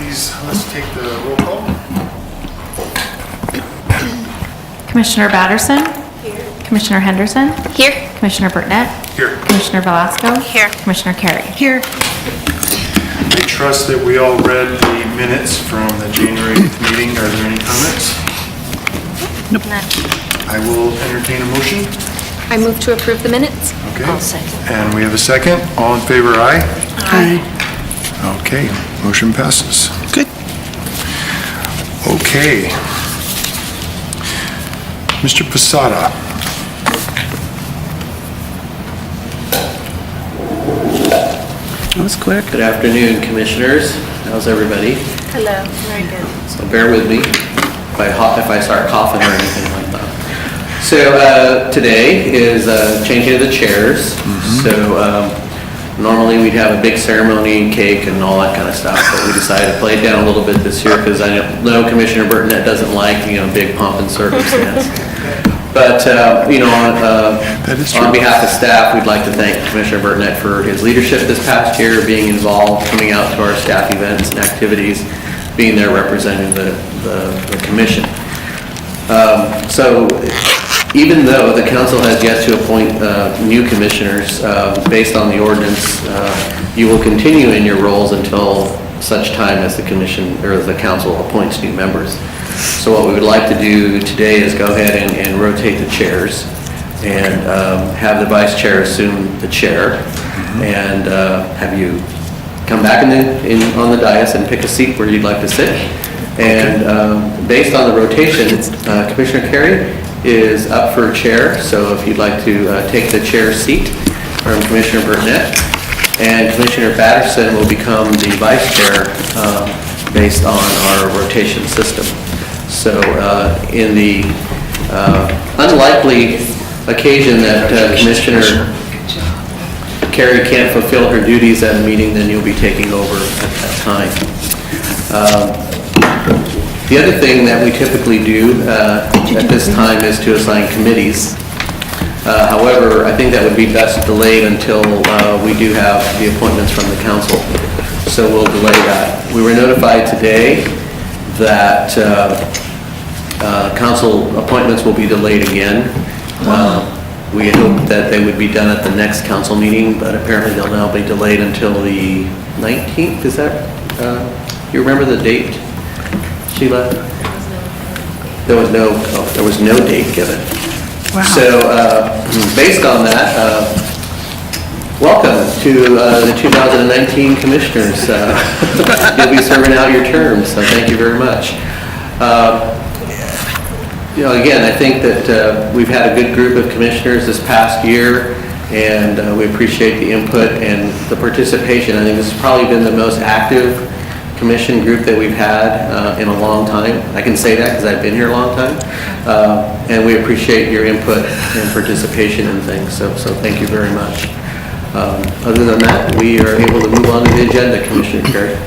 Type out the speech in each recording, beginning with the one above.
please, let's take the roll call. Commissioner Batterson? Here. Commissioner Henderson? Here. Commissioner Burtnett? Here. Commissioner Velasco? Here. Commissioner Carey? Here. I trust that we all read the minutes from the January 8th meeting. Are there any comments? Nope. I will entertain a motion. I move to approve the minutes. Okay. I'll second. And we have a second. All in favor, aye? Aye. Okay, motion passes. Good. Okay. Mr. Posada. That was quick. Good afternoon, Commissioners. How's everybody? Hello. Very good. So bear with me if I start coughing or anything like that. So today is changing of the chairs. So normally we'd have a big ceremony, cake, and all that kind of stuff, but we decided to play it down a little bit this year because I know Commissioner Burtnett doesn't like, big pomp and circumstance. But, on behalf of staff, we'd like to thank Commissioner Burtnett for his leadership this past year, being involved, coming out to our staff events and activities, being there representing the commission. So even though the council has yet to appoint new commissioners, based on the ordinance, you will continue in your roles until such time as the commission or the council appoints new members. So what we would like to do today is go ahead and rotate the chairs and have the vice chair assume the chair and have you come back on the dais and pick a seat where you'd like to sit. And based on the rotation, Commissioner Carey is up for chair, so if you'd like to take the chair seat from Commissioner Burtnett, and Commissioner Batterson will become the vice chair based on our rotation system. So in the unlikely occasion that Commissioner Carey can't fulfill her duties at a meeting, then you'll be taking over at that time. The other thing that we typically do at this time is to assign committees. However, I think that would be best delayed until we do have the appointments from the council. So we'll delay that. We were notified today that council appointments will be delayed again. We hoped that they would be done at the next council meeting, but apparently they'll now be delayed until the 19th. Is that, you remember the date, Sheila? There was no date given. Wow. So based on that, welcome to the 2019 commissioners. You'll be serving out your terms, so thank you very much. Again, I think that we've had a good group of commissioners this past year, and we appreciate the input and the participation. I think this has probably been the most active commission group that we've had in a long time. I can say that because I've been here a long time. And we appreciate your input and participation in things, so thank you very much. Other than that, we are able to move on to the agenda, Commissioner Carey.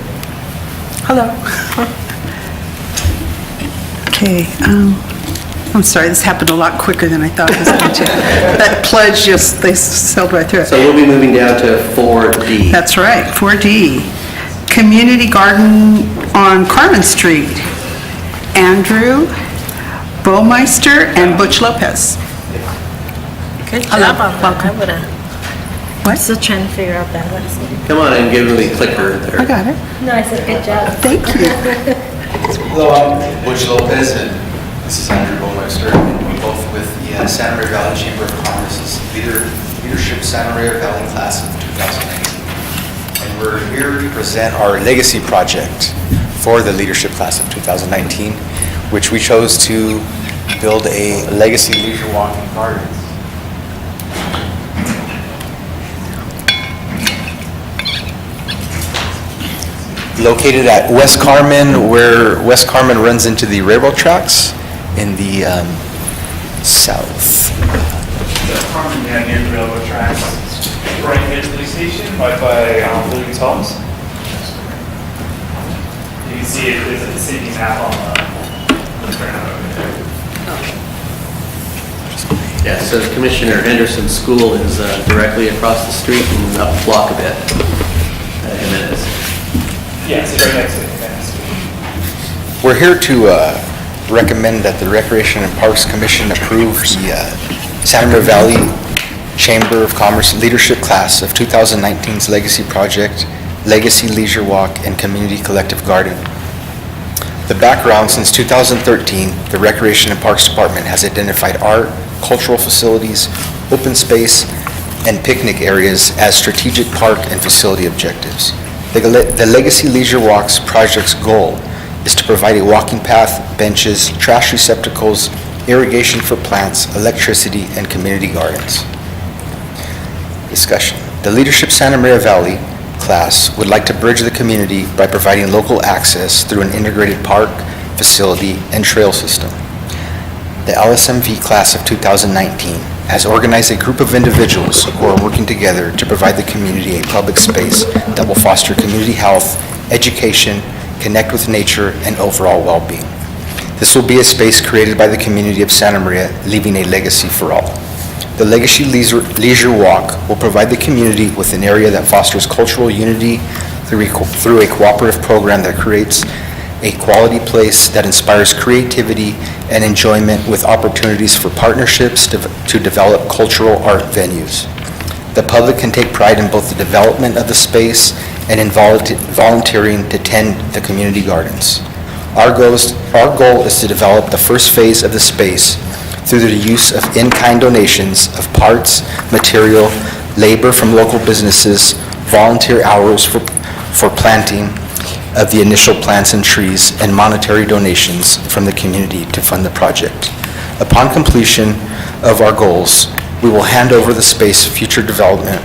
Hello. Okay, I'm sorry, this happened a lot quicker than I thought it was going to. That pledge they sailed right through it. So we'll be moving down to 4D. That's right, 4D. Community Garden on Carmen Street. Andrew Baumeister and Butch Lopez. Good Hello, job on that. welcome. I would have. What? Still trying to figure out that last name. Come on and give me the clicker there. I got it. No, I said good job. Thank you. Hello, I'm Butch Lopez, and this is Andrew Baumeister. We're both with the Santa Maria Valley Chamber of Commerce's Leadership Santa Maria Valley Class of 2019. And we're here to present our legacy project for the Leadership Class of 2019, which we chose to build a legacy leisure walking garden. Located at West Carmen, where West Carmen runs into the railroad tracks in the south. West Carmen, yeah, near the railroad tracks, right near the police station, right by Williams Homes. You can see it, there's a city map on the ground over there. Yeah, so Commissioner Henderson's school is directly across the street and up the block a bit. Jimenez. Yeah, it's right next to it. We're here to recommend that the Recreation and Parks Commission approve the Santa Maria Valley Chamber of Commerce Leadership Class of 2019's Legacy Project, Legacy Leisure Walk, and Community Collective Garden. The background: since 2013, the Recreation and Parks Department has identified art, cultural facilities, open space, and picnic areas as strategic park and facility objectives. The Legacy Leisure Walks project's goal is to provide a walking path, benches, trash receptacles, irrigation for plants, electricity, and community gardens. Discussion. The Leadership Santa Maria Valley class would like to bridge the community by providing local access through an integrated park, facility, and trail system. The LSMV class of 2019 has organized a group of individuals who are working together to provide the community a public space that will foster community health, education, connect with nature, and overall well-being. This will be a space created by the community of Santa Maria, leaving a legacy for all. The Legacy Leisure Walk will provide the community with an area that fosters cultural unity through a cooperative program that creates a quality place that inspires creativity and enjoyment, with opportunities for partnerships to develop cultural art venues. The public can take pride in both the development of the space and in volunteering to tend the community gardens. Our goal is to develop the first phase of the space through the use of in-kind donations of parts, material, labor from local businesses, volunteer hours for planting of the initial plants and trees, and monetary donations from the community to fund the project. Upon completion of our goals, we will hand over the space future development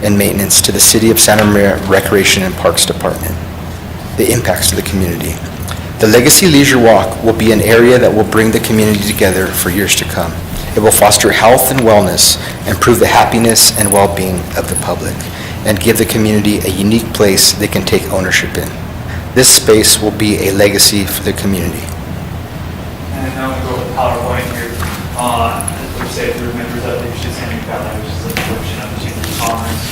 and maintenance to the City of Santa Maria Recreation and Parks Department. The impacts to the community. The Legacy Leisure Walk will be an area that will bring the community together for years to come. It will foster health and wellness, improve the happiness and well-being of the public, and give the community a unique place they can take ownership in. This space will be a legacy for the community. And now we go with PowerPoint here. As we say, through members of Leadership Santa Maria Valley, which is a portion of the Chamber of Commerce,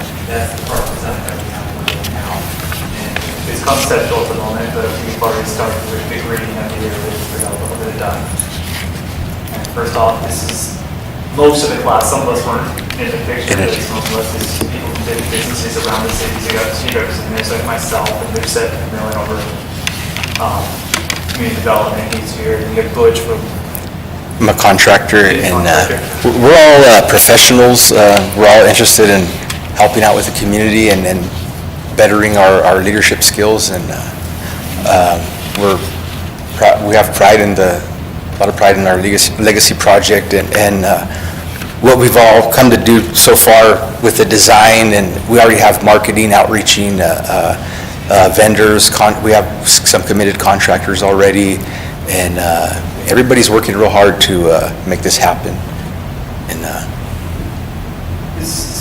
and that's the part that we have now. And it's conceptual at the moment, but we've already started with the grading of the area. We got a little bit done. And first off, this is most of the class. Some of us weren't in the picture, but it's most of us is people from different businesses around the city. So you got two representatives like myself, and we've set a million over community development. He's here. We have Butch from. I'm a contractor, and we're all professionals. We're all interested in helping out with the community and bettering our leadership skills, and we have a lot of pride in our legacy project, and what we've all come to do so far with the design, and we already have marketing, outreaching, vendors. We have some committed contractors already, and everybody's working real hard to make this happen, and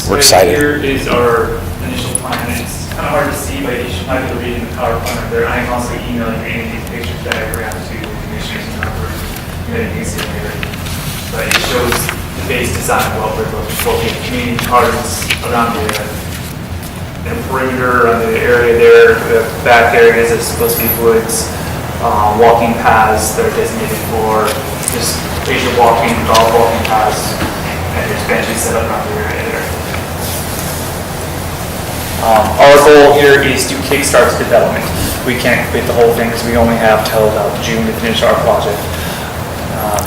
we're excited. Here is our initial plan. It's kind of hard to see, but you should might be able to read in the PowerPoint up there. I am constantly emailing any of these pictures that I grab to the commissioners and members. You can see it here. But it shows the base design of what we're looking for. We have community gardens around the perimeter, around the area there. We have back areas that's supposed to be woods, walking paths that are designated for just leisure walking, dog walking paths, and there's benches set up around the area there. Our goal here is to kickstart the development. We can't complete the whole thing because we only have till about June to finish our project.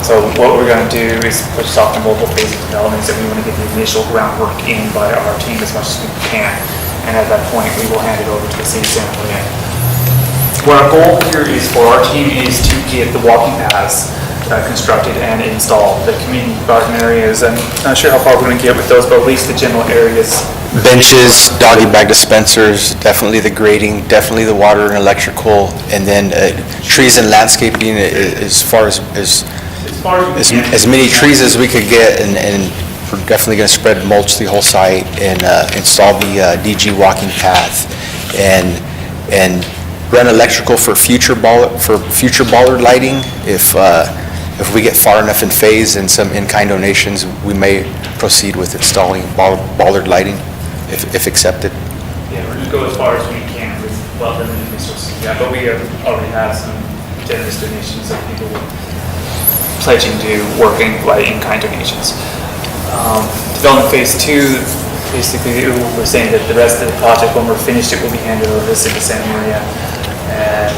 So what we're going to do is push this off to multiple phases of development, so we want to get the initial groundwork in by our team as much as we can. And at that point, we will hand it over to the City of Santa Maria. What our goal here is for our team is to get the walking paths constructed and installed. The community garden areas, I'm not sure how far we're going to get with those, but at least the general areas. Benches, doggy bag dispensers, definitely the grading, definitely the water and electrical, and then trees and landscaping as far as many trees as we could get, and we're definitely going to spread mulch the whole site and install the DG walking path and run electrical for future bollard lighting. If we get far enough in phase and some in-kind donations, we may proceed with installing bollard lighting if accepted. Yeah, we're going to go as far as we can with limited resources. Yeah, but we already have some generous donations of people pledging to working by in-kind donations. Development phase 2, basically we're saying that the rest of the project, when we're finished, it will be handed over to the city of Santa Maria. And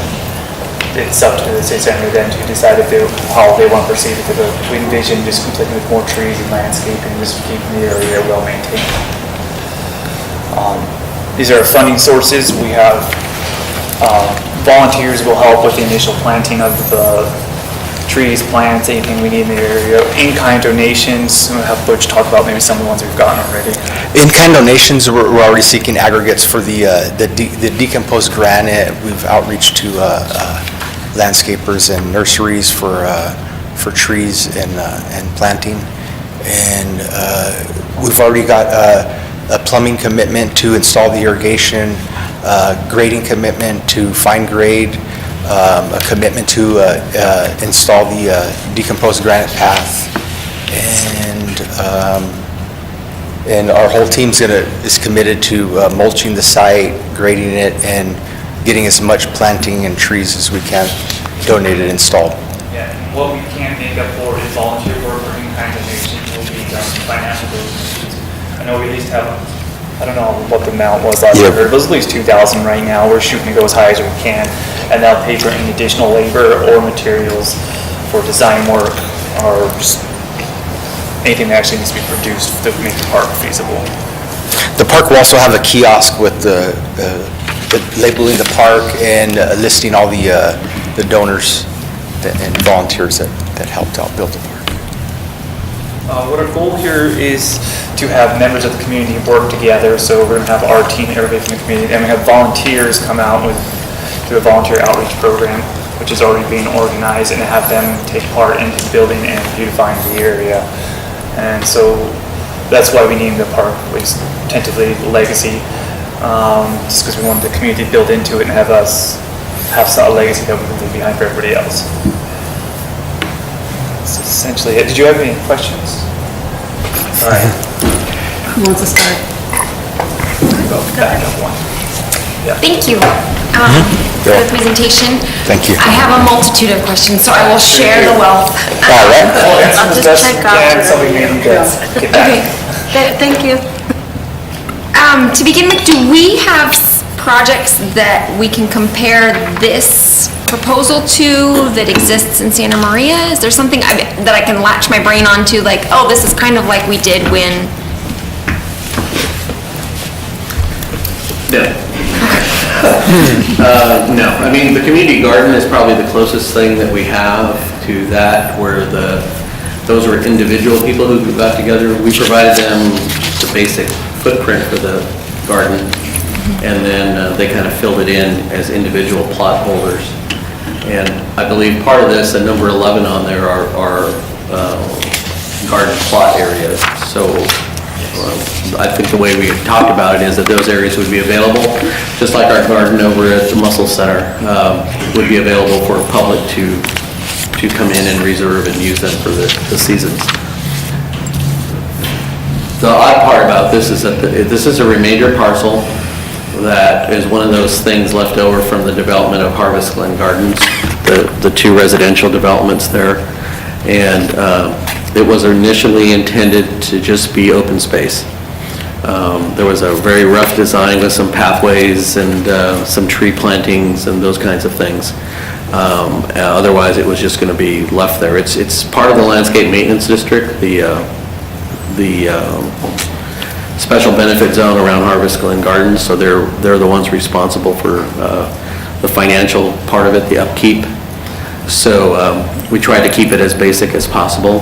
it's up to the city of Santa Maria then to decide how they want to proceed with it. We envision just continuing with more trees and landscaping, just keeping the area well maintained. These are our funding sources. We have volunteers will help with the initial planting of the trees, plants, anything we need in the area. In-kind donations, we'll have Butch talk about maybe some of the ones we've gotten already. In-kind donations, we're already seeking aggregates for the decomposed granite. We've outreached to landscapers and nurseries for trees and planting. And we've already got a plumbing commitment to install the irrigation, grading commitment to fine grade, a commitment to install the decomposed granite path, and our whole team's is committed to mulching the site, grading it, and getting as much planting and trees as we can donated, installed. Yeah, and what we can't make up for is volunteer work or in-kind donations will be done financial donations. I know we at least have, I don't know what the amount was last year, but it was at least 2,000 right now. We're shooting to go as high as we can, and that'll pay for any additional labor or materials for design work or just anything that actually needs to be produced to make the park feasible. The park will also have a kiosk with the labeling the park and listing all the donors and volunteers that helped out build the park. What our goal here is to have members of the community work together. So we're going to have our team, everybody from the community, and we have volunteers come out through a volunteer outreach program, which is already being organized, and have them take part in building and beautifying the area. And so that's why we named the park, at least tentatively, Legacy, just because we wanted the community to build into it and have us have a legacy that we can leave behind for everybody else. That's essentially it. Did you have any questions? All right. Who wants to start? Go back up one. Thank you for the presentation. Thank you. I have a multitude of questions, so I will share the wealth. All right. I'll just check off. And somebody maybe get back. Okay, thank you. To begin with, do we have projects that we can compare this proposal to that exists in Santa Maria? Is there something that I can latch my brain onto, like, oh, this is kind of like we did when... No, I mean, the community garden is probably the closest thing that we have to that, where those were individual people who got together. We provided them the basic footprint for the garden, and then they kind of filled it in as individual plot holders. And I believe part of this, and number 11 on there, are garden plot areas. So I think the way we talked about it is that those areas would be available, just like our garden over at the Muscle Center would be available for public to come in and reserve and use them for the seasons. The odd part about this is that this is a remainder parcel that is one of those things left over from the development of Harvest Glen Gardens, the two residential developments there. And it was initially intended to just be open space. There was a very rough design with some pathways and some tree plantings and those kinds of things. Otherwise, it was just going to be left there. It's part of the landscape maintenance district, the special benefit zone around Harvest Glen Gardens, so they're the ones responsible for the financial part of it, the upkeep. So we tried to keep it as basic as possible.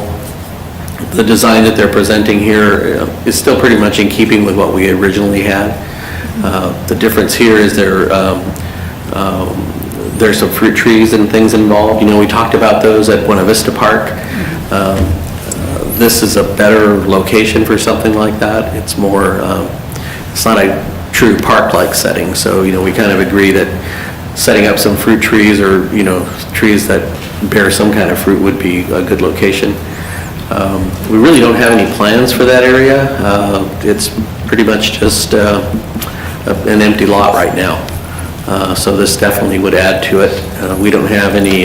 The design that they're presenting here is still pretty much in keeping with what we originally had. The difference here is there's some fruit trees and things involved. You know, we talked about those at Buena Vista Park. This is a better location for something like that. It's more, it's not a true park-like setting. So, you know, we kind of agree that setting up some fruit trees or, you know, trees that bear some kind of fruit would be a good location. We really don't have any plans for that area. It's pretty much just an empty lot right now. So this definitely would add to it. We don't have any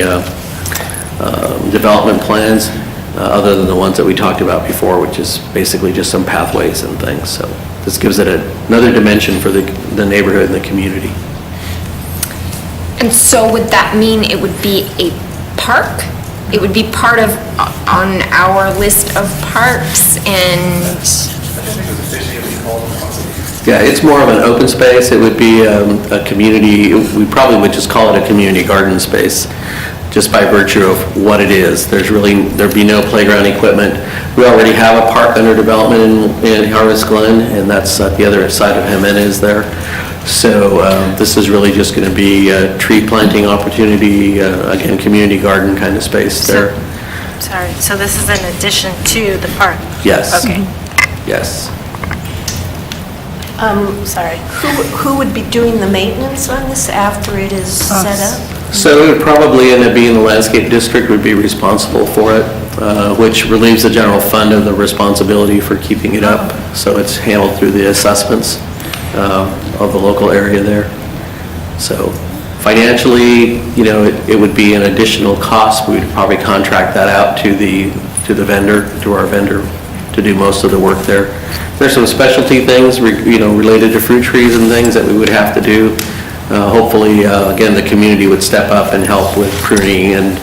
development plans other than the ones that we talked about before, which is basically just some pathways and things. So this gives it another dimension for the neighborhood and the community. And so would that mean it would be a park? It would be part of, on our list of parks and, Yeah, it's more of an open space. It would be a community, we probably would just call it a community garden space, just by virtue of what it is. There'd be no playground equipment. We already have a park under development in Harvest Glen, and that's at the other side of Jimenez there. So this is really just going to be a tree planting opportunity, again, community garden kind of space there. Sorry, so this is in addition to the park? Yes. Okay. Yes. Sorry. Who would be doing the maintenance on this after it is set up? So it would probably end up being the landscape district would be responsible for it, which relieves the general fund of the responsibility for keeping it up. So it's handled through the assessments of the local area there. So financially, it would be an additional cost. We would probably contract that out to the vendor, to our vendor, to do most of the work there. There's some specialty things, related to fruit trees and things that we would have to do. Hopefully, again, the community would step up and help with pruning and,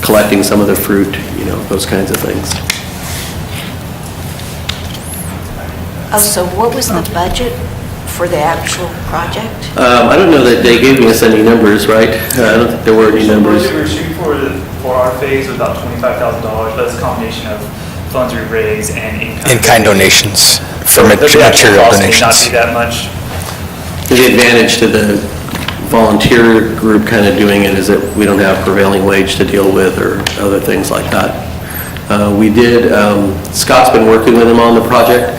collecting some of the fruit, those kinds of things. Oh, so what was the budget for the actual project? I don't know that they gave us any numbers, right? I don't think there were any numbers. We were shooting for our phase was about $25,000, but it's a combination of funds we raise and in-kind. In-kind donations for The actual material cost may not donations. be that much. The advantage to the volunteer group kind of doing it is that we don't have prevailing wage to deal with or other things like that. Scott's been working with them on the project.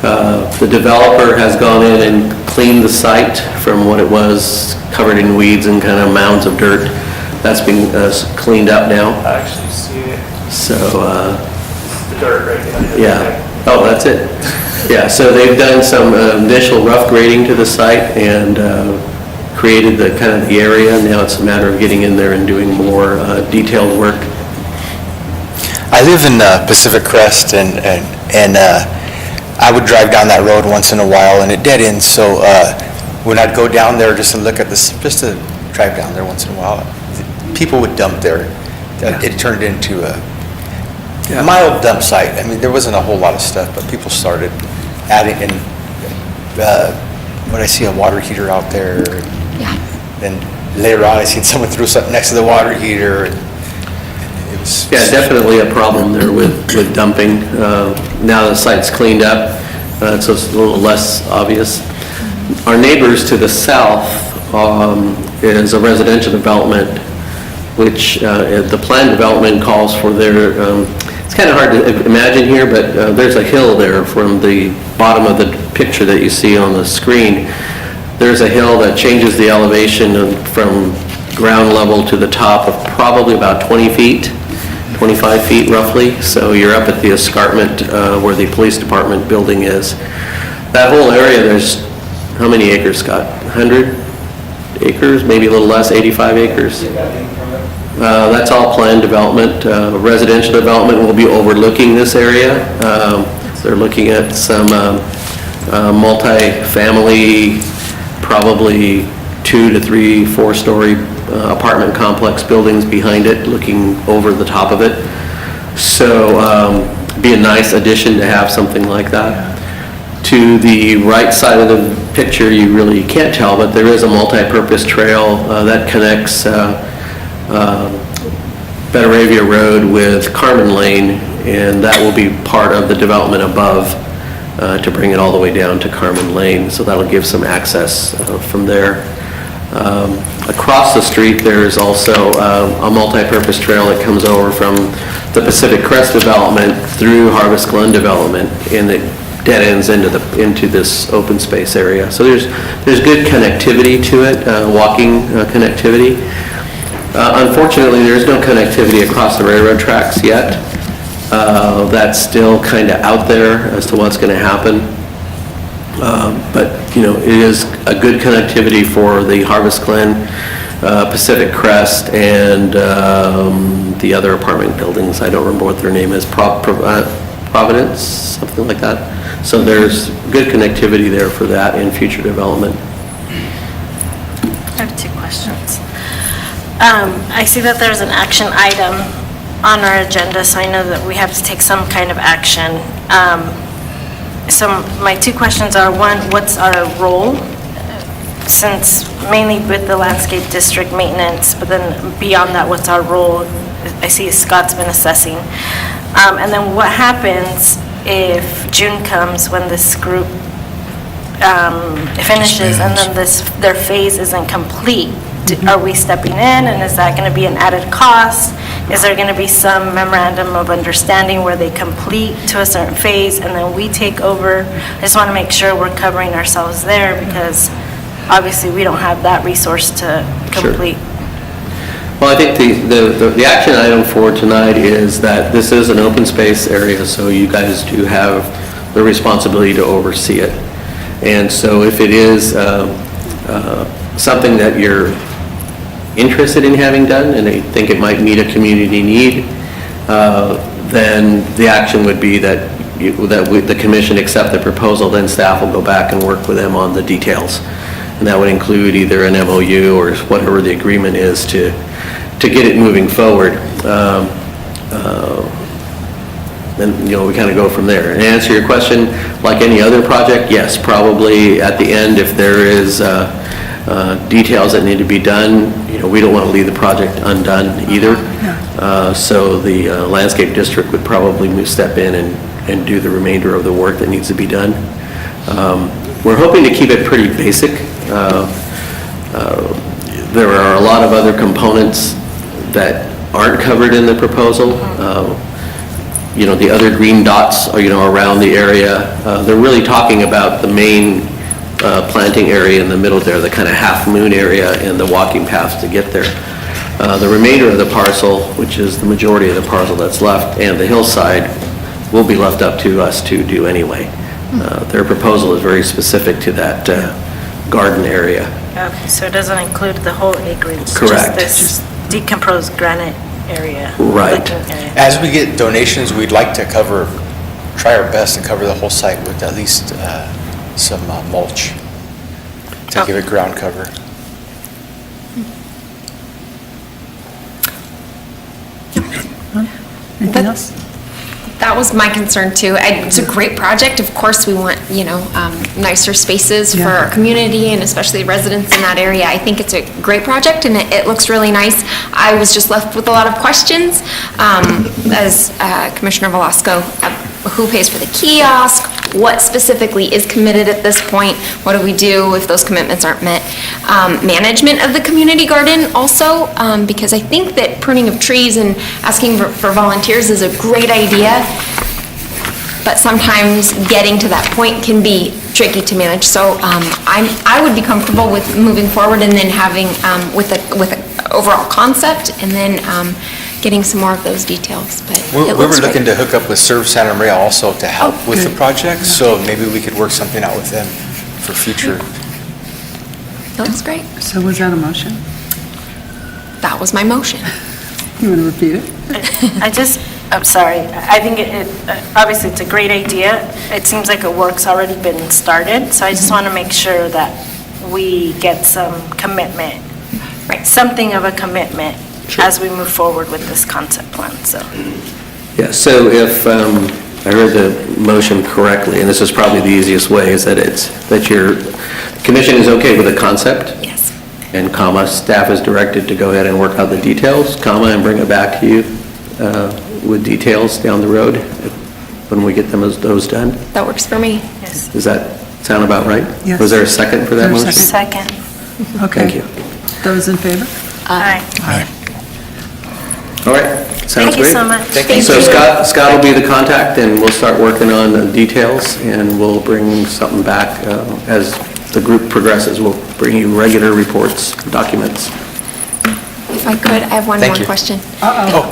The developer has gone in and cleaned the site from what it was, covered in weeds and kind of mounds of dirt. That's been cleaned up now. I actually see it. So, The dirt right there. yeah. Oh, that's it. Yeah, so they've done some initial rough grading to the site and created the kind of the area. Now it's a matter of getting in there and doing more detailed work. I live in Pacific Crest, and I would drive down that road once in a while, and it dead ends. So when I'd go down there just to look at this, just to drive down there once in a while, people would dump there. It turned into a mild dump site. I mean, there wasn't a whole lot of stuff, but people started adding, and when I see a water heater out there, and later on I seen someone threw something next to the water heater, and it was... Yeah, definitely a problem there with dumping. Now the site's cleaned up, so it's a little less obvious. Our neighbors to the south is a residential development, which the planned development calls for their... it's kind of hard to imagine here, but there's a hill there from the bottom of the picture that you see on the screen. There's a hill that changes the elevation from ground level to the top of probably about 20 feet, 25 feet roughly. So you're up at the escarpment where the police department building is. That whole area, there's, how many acres, Scott? 100 acres, maybe a little less, 85 acres? That's all planned development. Residential development will be overlooking this area. They're looking at some multi-family, probably 2 to 3, 4-story apartment complex buildings behind it, looking over the top of it. So be a nice addition to have something like that. To the right side of the picture, you really can't tell, but there is a multi-purpose trail that connects Betaravia Road with Carmen Lane, and that will be part of the development above to bring it all the way down to Carmen Lane. So that'll give some access from there. Across the street, there's also a multi-purpose trail that comes over from the Pacific Crest development through Harvest Glen development, and it dead ends into this open space area. So there's good connectivity to it, walking connectivity. Unfortunately, there's no connectivity across the railroad tracks yet. That's still kind of out there as to what's going to happen. But, it is a good connectivity for the Harvest Glen, Pacific Crest, and the other apartment buildings. I don't remember what their name is, Providence, something like that. So there's good connectivity there for that in future development. I have 2 questions. I see that there's an action item on our agenda, so I know that we have to take some kind of action. So my 2 questions are, one, what's our role? Since mainly with the landscape district maintenance, but then beyond that, what's our role? I see Scott's been assessing. And then what happens if June comes when this group finishes and then their phase isn't complete? Are we stepping in, and is that going to be an added cost? Is there going to be some memorandum of understanding where they complete to a certain phase and then we take over? I just want to make sure we're covering ourselves there, because obviously we don't have that resource to complete. Well, I think the action item for tonight is that this is an open space area, so you guys do have the responsibility to oversee it. And so if it is something that you're interested in having done, and they think it might meet a community need, then the action would be that the commission accept the proposal, then staff will go back and work with them on the details. And that would include either an MOU or whatever the agreement is to get it moving forward. Then, we kind of go from there. And to answer your question, like any other project, yes, probably at the end, if there is details that need to be done, we don't want to leave the project undone either. So the landscape district would probably step in and do the remainder of the work that needs to be done. We're hoping to keep it pretty basic. There are a lot of other components that aren't covered in the proposal. The other green dots are, around the area. They're really talking about the main planting area in the middle there, the kind of half moon area and the walking paths to get there. The remainder of the parcel, which is the majority of the parcel that's left, and the hillside will be left up to us to do anyway. Their proposal is very specific to that garden area. Okay, so it doesn't include the whole acreage? Correct. Just this decomposed granite area? Right. looking area. As we get donations, we'd like to try our best to cover the whole site with at least some mulch to give it ground cover. Anything else? That was my concern too. It's a great project. Of course, we want, nicer spaces for our community and especially residents in that area. I think it's a great project and it looks really nice. I was just left with a lot of questions. As Commissioner Velasco, who pays for the kiosk? What specifically is committed at this point? What do we do if those commitments aren't met? Management of the community garden also, because I think that pruning of trees and asking for volunteers is a great idea, but sometimes getting to that point can be tricky to manage. So I would be comfortable with moving forward and then having, with an overall concept, and then getting some more of those details, but We it were looks looking great. to hook up with Serve Santa Maria also to help with the good. project, so maybe we could work something out with them for future. It looks great. So was that a motion? That was my motion. You want to repeat it? I'm sorry, I think obviously it's a great idea. It seems like a work's already been started, so I just want to make sure that we get some commitment, right, something of a commitment as we move forward with this concept plan, so. Yeah, so if I heard the motion correctly, and this is probably the easiest way, is that your commission is okay with the concept? Yes. And staff is directed to go ahead and work out the details, and bring it back to you with details down the road when we get those done? That works for me. Yes. Does that sound about right? Yes. Was there a second for that Is motion? there a Second. Okay. Thank you. Those in favor? Aye. All right, sounds great. Thank you so much. So Scott will be the contact, and we'll start working on the details, and we'll bring something back as the group progresses. We'll bring you regular reports, documents. If I could, I have one Thank more you. question. Oh,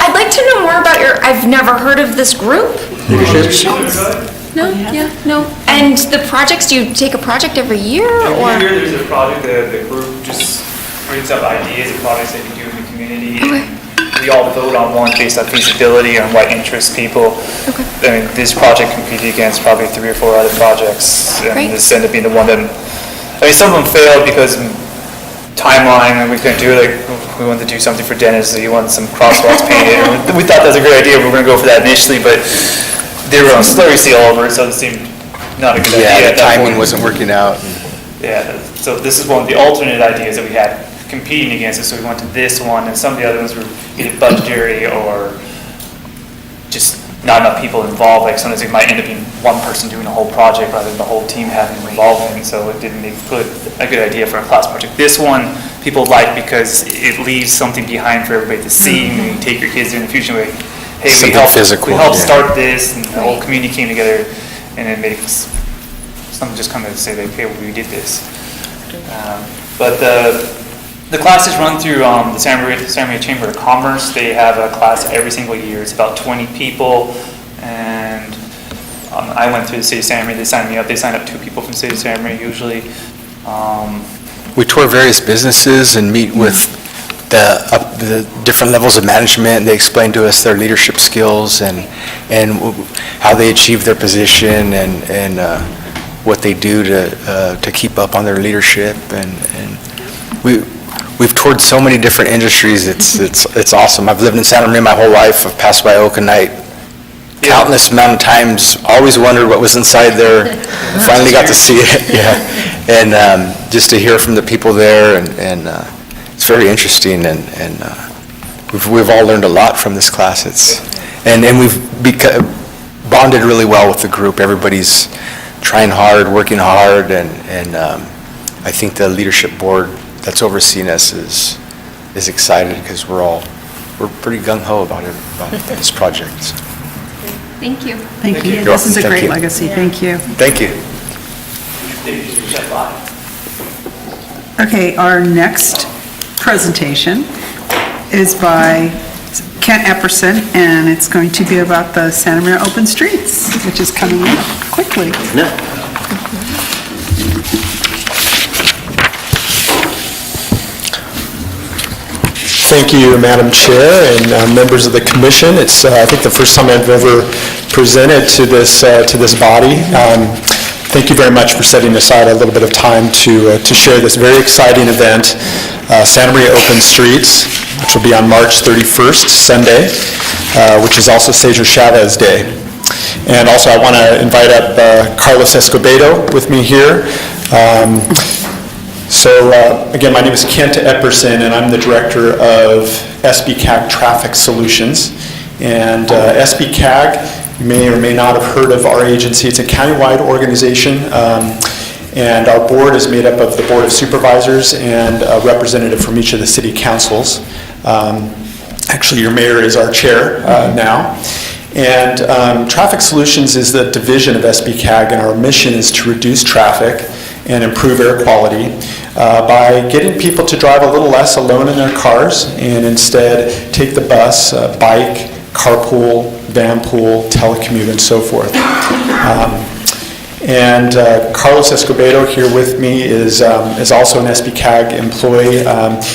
I'd like to know more about I've never heard of this group. Leadership? No, yeah, no. And the projects, do you take a project every year, Every or? year, there's a project, the group just brings up ideas of projects they can do in the community. Okay. We all vote on one based on feasibility and what interests people. Okay. I mean, this project competed against probably 3 or 4 other projects. Great. And this ended up being the one that, I mean, some of them failed because timeline, and we couldn't do it. Like, we wanted to do something for Dennis, so he wanted some crosswalks painted. And we thought that was a great idea, we were gonna go for that initially, but they were on slurry seal over it, so it seemed not a good idea. Yeah, at the that timing point. wasn't working out. Yeah, so this is one of the alternate ideas that we had competing against it, so we went to this one, and some of the other ones were either budgetary or just not enough people involved, like sometimes it might end up being one person doing a whole project rather than the whole team having involvement, so it didn't make a good idea for a class project. This one, people like because it leaves something behind for everybody to see, and you take your kids there in the future, and be like, hey, we Something helped physical, we helped yeah. start this, and the whole community came together, and it makes someone just come and say, like, hey, we did this. But the classes run through the Santa Maria Chamber of Commerce. They have a class every single year. It's about 20 people, and I went through the city of Santa Maria. They signed me up. They signed up 2 people from the city of Santa Maria usually. We tour various businesses and meet with the different levels of management, and they explain to us their leadership skills and how they achieve their position and what they do to keep up on their leadership. And we've toured so many different industries. It's awesome. I've lived in Santa Maria my whole life. I've passed by Okanite countless amount of times. Always wondered what was inside there. Finally got to see it. Yeah, and just to hear from the people there, and it's very interesting. And we've all learned a lot from this class. And we've bonded really well with the group. Everybody's trying hard, working hard, and I think the leadership board that's overseeing us is excited because we're pretty gung-ho about this project. Thank you. Thank you. You're This is a welcome. great Thank you. legacy. Thank you. Thank you. Okay, our next presentation is by Kent Epperson, and it's going to be about the Santa Maria Open Streets, which is coming up quickly. No. Thank you, Madam Chair and members of the commission. It's, I think, the first time I've ever presented to this body. Thank you very much for setting aside a little bit of time to share this very exciting event, Santa Maria Open Streets, which will be on March 31st, Sunday, which is also Cesar Chavez Day. And also, I want to invite up Carlos Escobedo with me here. Again, my name is Kent Epperson, and I'm the director of SBCAG Traffic Solutions. And SBCAG, you may or may not have heard of our agency. It's a countywide organization, and our board is made up of the Board of Supervisors and a representative from each of the city councils. Actually, your mayor is our chair now. And Traffic Solutions is the division of SBCAG, and our mission is to reduce traffic and improve air quality by getting people to drive a little less alone in their cars and instead take the bus, bike, carpool, vanpool, telecommute, and so forth. Carlos Escobedo here with me is also an SBCAG employee.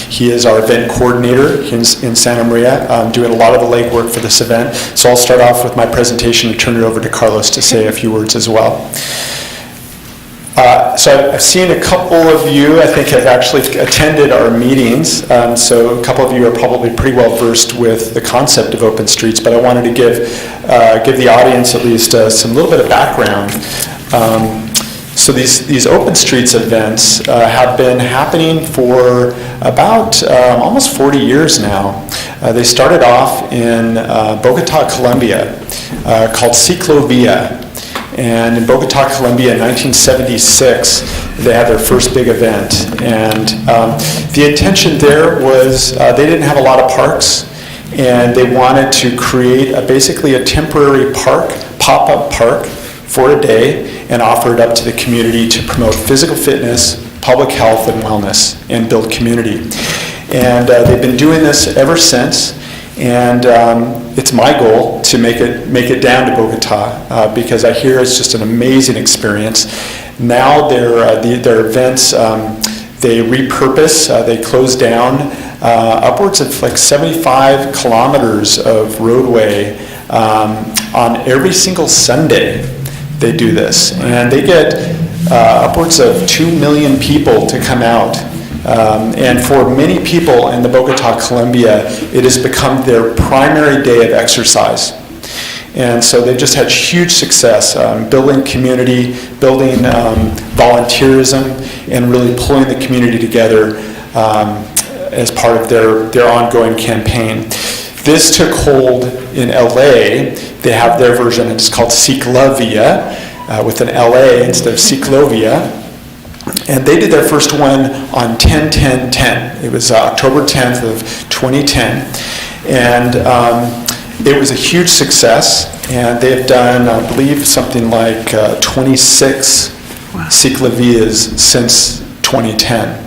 He is our event coordinator in Santa Maria, doing a lot of the legwork for this event. So I'll start off with my presentation and turn it over to Carlos to say a few words as well. So I've seen a couple of you, I think, have actually attended our meetings. So a couple of you are probably pretty well versed with the concept of open streets, but I wanted to give the audience at least some little bit of background. So these open streets events have been happening for about almost 40 years now. They started off in Bogota, Colombia, called Ciclovia. And in Bogota, Colombia in 1976, they had their first big event. And the intention there was they didn't have a lot of parks, and they wanted to create basically a temporary park, pop-up park for a day and offer it up to the community to promote physical fitness, public health, and wellness, and build community. And they've been doing this ever since. And it's my goal to make it down to Bogota because I hear it's just an amazing experience. Now their events, they repurpose, they close down upwards of like 75 kilometers of roadway on every single Sunday. They do this, and they get upwards of 2 million people to come out. And for many people in the Bogota, Colombia, it has become their primary day of exercise. And so they've just had huge success building community, building volunteerism, and really pulling the community together as part of their ongoing campaign. This took hold in LA. They have their version, it's called Ciclavia, with an LA instead of Ciclovia. And they did their first one on 10-10-10. It was October 10th of 2010. And it was a huge success. And they have done, I believe, something like 26 Ciclavias since 2010.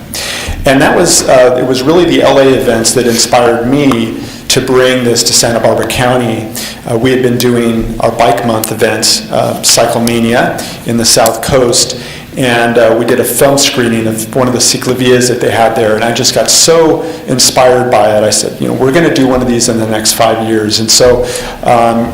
And that was, it was really the LA events that inspired me to bring this to Santa Barbara County. We had been doing our Bike Month events, Cyclemania in the South Coast, and we did a film screening of one of the Ciclavias that they had there, and I just got so inspired by it. I said, we're going to do one of these in the next 5 years. And so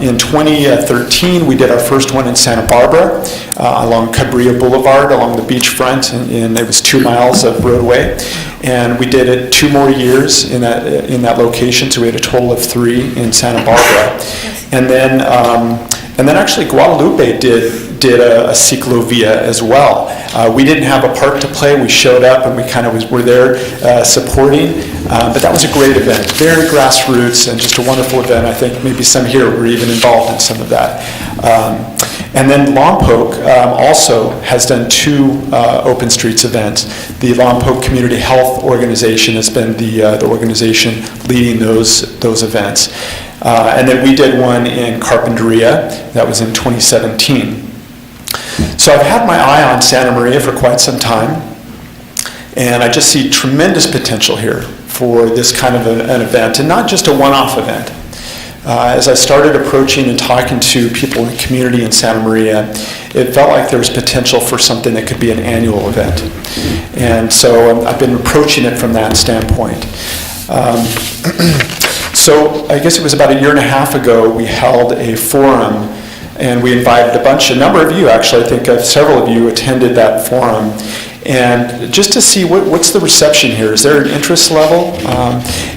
in 2013, we did our first one in Santa Barbara along Cabrera Boulevard, along the beachfront, and it was 2 miles of roadway. And we did it 2 more years in that location, so we had a total of 3 in Santa Barbara. And then actually Guadalupe did a Ciclovia as well. We didn't have a part to play. We showed up and we kind of were there supporting. But that was a great event, very grassroots and just a wonderful event. I think maybe some here were even involved in some of that. And then Lompoc also has done 2 Open Streets events. The Lompoc Community Health Organization has been the organization leading those events. And then we did one in Carpinteria, that was in 2017. So I've had my eye on Santa Maria for quite some time, and I just see tremendous potential here for this kind of an event, and not just a one-off event. As I started approaching and talking to people in the community in Santa Maria, it felt like there was potential for something that could be an annual event. And so I've been approaching it from that standpoint. So I guess it was about 1.5 years ago, we held a forum, and we invited a number of you actually, I think several of you attended that forum, and just to see what's the reception here. Is there an interest level?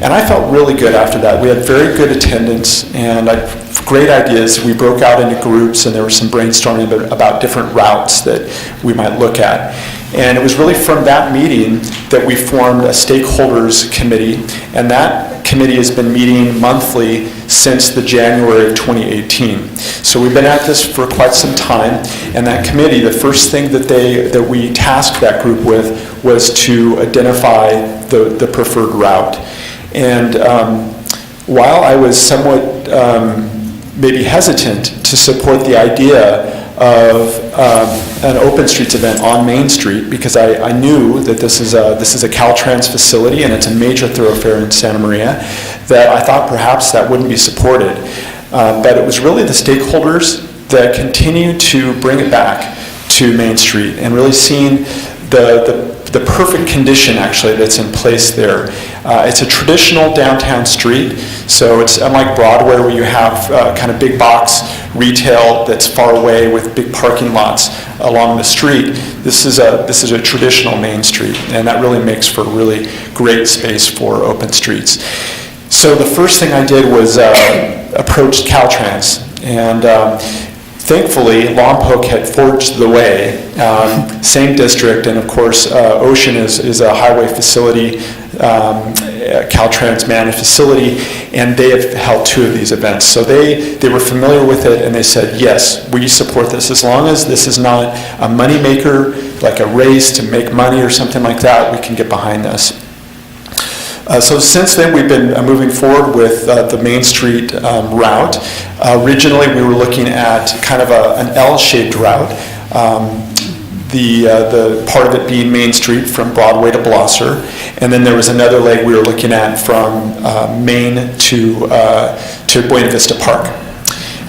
And I felt really good after that. We had very good attendance and great ideas. We broke out into groups, and there was some brainstorming about different routes that we might look at. And it was really from that meeting that we formed a stakeholders committee, and that committee has been meeting monthly since the January of 2018. So we've been at this for quite some time, and that committee, the first thing that we tasked that group with was to identify the preferred route. And while I was somewhat maybe hesitant to support the idea of an Open Streets event on Main Street, because I knew that this is a Caltrans facility and it's a major thoroughfare in Santa Maria, that I thought perhaps that wouldn't be supported. But it was really the stakeholders that continue to bring it back to Main Street and really seeing the perfect condition actually that's in place there. It's a traditional downtown street, so it's unlike Broadway where you have kind of big box retail that's far away with big parking lots along the street. This is a traditional Main Street, and that really makes for really great space for Open Streets. So the first thing I did was approach Caltrans, and thankfully, Lompoc had forged the way, same district, and of course, Ocean is a highway facility, Caltrans managed facility, and they have held 2 of these events. So they were familiar with it, and they said, yes, we support this, as long as this is not a moneymaker, like a race to make money or something like that, we can get behind this. So since then, we've been moving forward with the Main Street route. Originally, we were looking at kind of an L-shaped route. the part of it being Main Street from Broadway to Blosser. And then there was another leg we were looking at from Main to Buena Vista Park.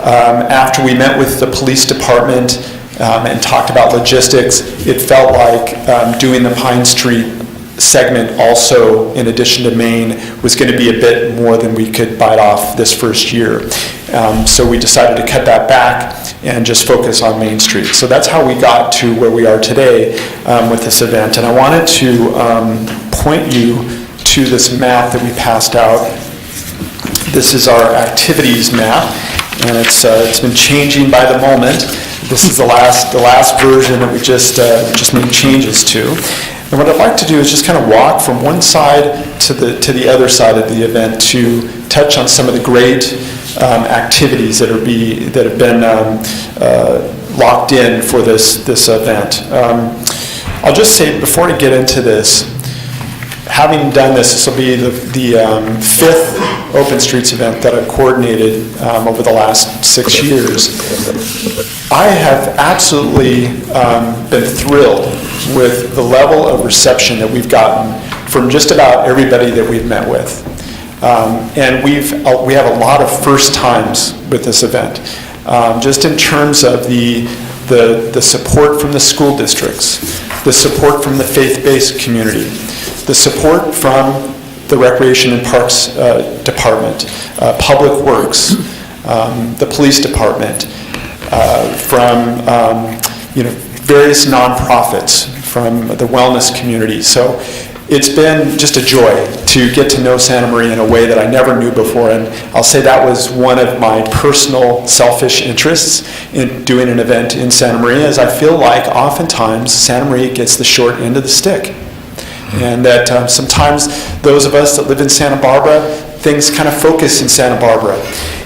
After we met with the police department and talked about logistics, it felt like doing the Pine Street segment also, in addition to Main, was going to be a bit more than we could bite off this first year. So we decided to cut that back and just focus on Main Street. So that's how we got to where we are today with this event. And I wanted to point you to this map that we passed out. This is our activities map, and it's been changing by the moment. This is the last version that we just made changes to. And what I'd like to do is just kind of walk from one side to the other side of the event to touch on some of the great activities that have been locked in for this event. I'll just say before I get into this, having done this will be the fifth Open Streets event that I've coordinated over the last 6 years. I have absolutely been thrilled with the level of reception that we've gotten from just about everybody that we've met with. And we have a lot of first times with this event, just in terms of the support from the school districts, the support from the faith-based community, the support from the Recreation and Parks Department, Public Works, the Police Department, from various nonprofits, from the wellness community. So it's been just a joy to get to know Santa Maria in a way that I never knew before, and I'll say that was one of my personal selfish interests in doing an event in Santa Maria, is I feel like oftentimes Santa Maria gets the short end of the stick. And that sometimes those of us that live in Santa Barbara, things kind of focus in Santa Barbara.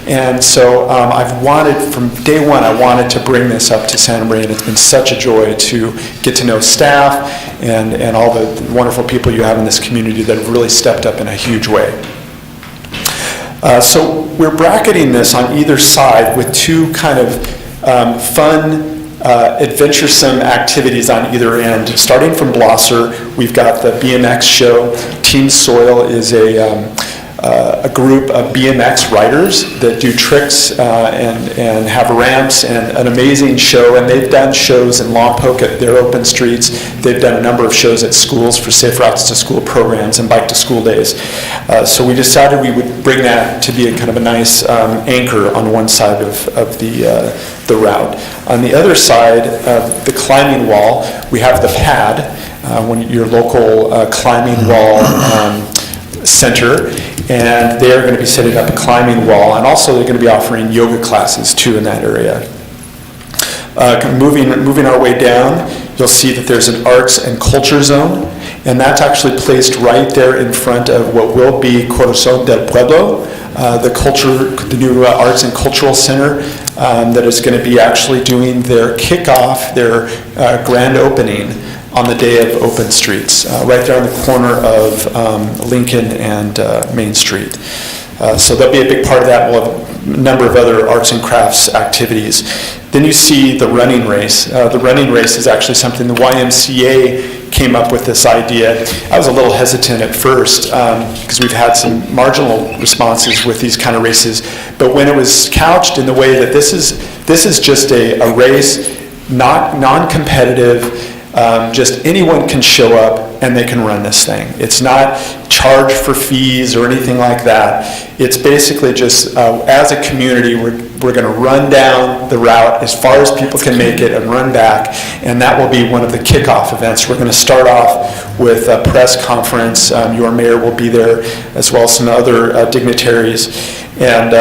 And so I've wanted, from day one, I wanted to bring this up to Santa Maria, and it's been such a joy to get to know staff and all the wonderful people you have in this community that have really stepped up in a huge way. So we're bracketing this on either side with two kind of fun, adventuresome activities on either end. Starting from Blosser, we've got the BMX show. Team Soil is a group of BMX riders that do tricks and have ramps, and an amazing show. And they've done shows in Lompoc at their open streets. They've done a number of shows at schools for Safe Routes to School programs and Bike to School days. So we decided we would bring that to be a kind of a nice anchor on one side of the route. On the other side of the climbing wall, we have the Pad, your local climbing wall center, and they're going to be setting up a climbing wall, and also they're going to be offering yoga classes too in that area. Moving our way down, you'll see that there's an arts and culture zone, and that's actually placed right there in front of what will be Corazon del Pueblo, the new arts and cultural center that is going to be actually doing their kickoff, their grand opening on the day of Open Streets, right there on the corner of Lincoln and Main Street. So that'll be a big part of that. We'll have a number of other arts and crafts activities. Then you see the running race. The running race is actually something the YMCA came up with this idea. I was a little hesitant at first because we've had some marginal responses with these kind of races, but when it was couched in the way that this is just a race, not non-competitive, just anyone can show up and they can run this thing. It's not charged for fees or anything like that. It's basically just as a community, we're going to run down the route as far as people can make it and run back, and that will be one of the kickoff events. We're going to start off with a press conference. Your mayor will be there, as well as some other dignitaries. And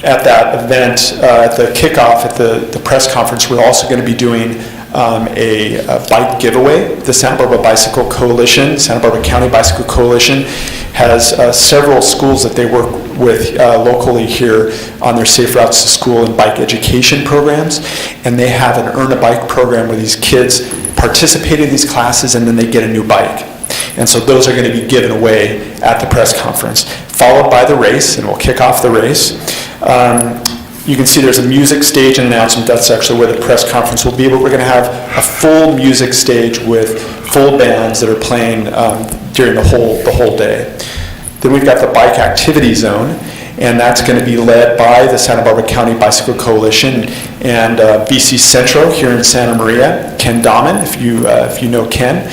at that event, at the kickoff, at the press conference, we're also going to be doing a bike giveaway. The Santa Barbara Bicycle Coalition, Santa Barbara County Bicycle Coalition, has several schools that they work with locally here on their Safe Routes to School and bike education programs, and they have an Earn a Bike program where these kids participate in these classes and then they get a new bike. And so those are going to be given away at the press conference, followed by the race, and we'll kick off the race. You can see there's a music stage and announcement. That's actually where the press conference will be, but we're going to have a full music stage with full bands that are playing during the whole day. Then we've got the bike activity zone, and that's going to be led by the Santa Barbara County Bicycle Coalition and BC Centro here in Santa Maria. Ken Dahman, if you know Ken,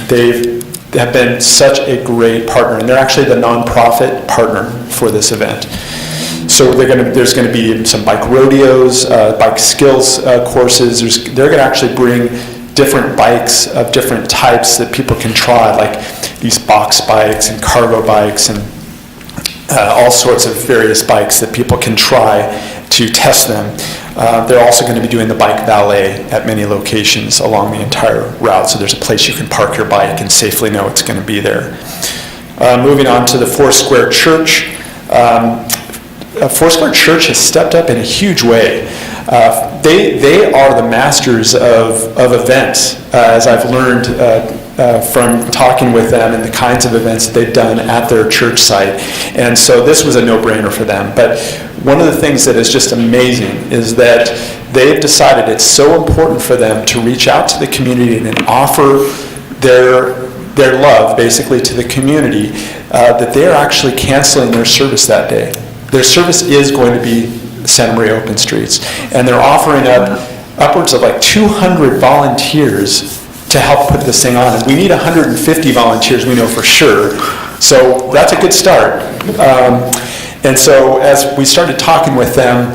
they have been such a great partner, and they're actually the nonprofit partner for this event. So there's going to be some bike rodeos, bike skills courses. They're going to actually bring different bikes of different types that people can try, like these box bikes and cargo bikes and all sorts of various bikes that people can try to test them. They're also going to be doing the bike valet at many locations along the entire route, so there's a place you can park your bike and safely know it's going to be there. Moving on to the Foursquare Church. Foursquare Church has stepped up in a huge way. They are the masters of events, as I've learned from talking with them and the kinds of events that they've done at their church site. And so this was a no-brainer for them. But one of the things that is just amazing is that they've decided it's so important for them to reach out to the community and offer their love, basically, to the community, that they're actually canceling their service that day. Their service is going to be Santa Maria Open Streets, and they're offering up upwards of like 200 volunteers to help put this thing on. And we need 150 volunteers, we know for sure. So that's a good start. And so as we started talking with them,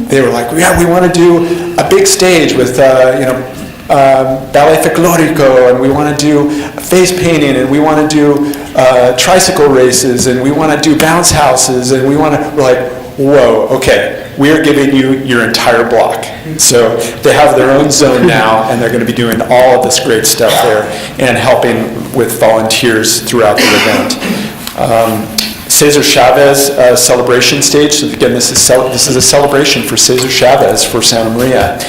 they were like, yeah, we want to do a big stage with, ballet folklorico, and we want to do face painting, and we want to do tricycle races, and we want to do bounce houses, and we're like, whoa, okay, we're giving you your entire block. So they have their own zone now, and they're going to be doing all of this great stuff there and helping with volunteers throughout the event. Cesar Chavez celebration stage. So again, this is a celebration for Cesar Chavez for Santa Maria.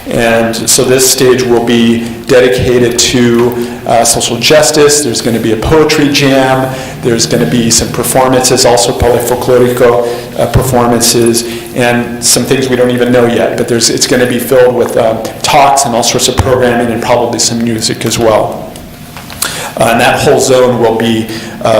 And so this stage will be dedicated to social justice. There's going to be a poetry jam. There's going to be some performances, also ballet folklorico performances, and some things we don't even know yet. But it's going to be filled with talks and all sorts of programming and probably some music as well. And that whole zone will be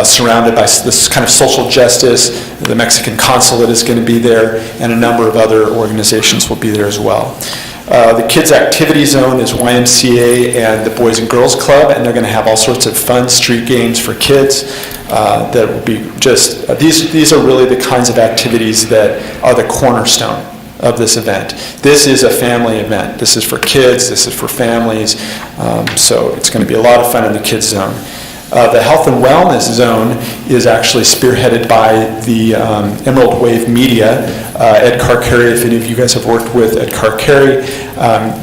surrounded by this kind of social justice. The Mexican consulate is going to be there, and a number of other organizations will be there as well. The kids' activity zone is YMCA and the Boys and Girls Club, and they're going to have all sorts of fun street games for kids. That will be just these are really the kinds of activities that are the cornerstone of this event. This is a family event. This is for kids, this is for families, so it's going to be a lot of fun in the kids zone. The health and wellness zone is actually spearheaded by the Emerald Wave Media. Ed Carcari, if any of you guys have worked with Ed Carcari,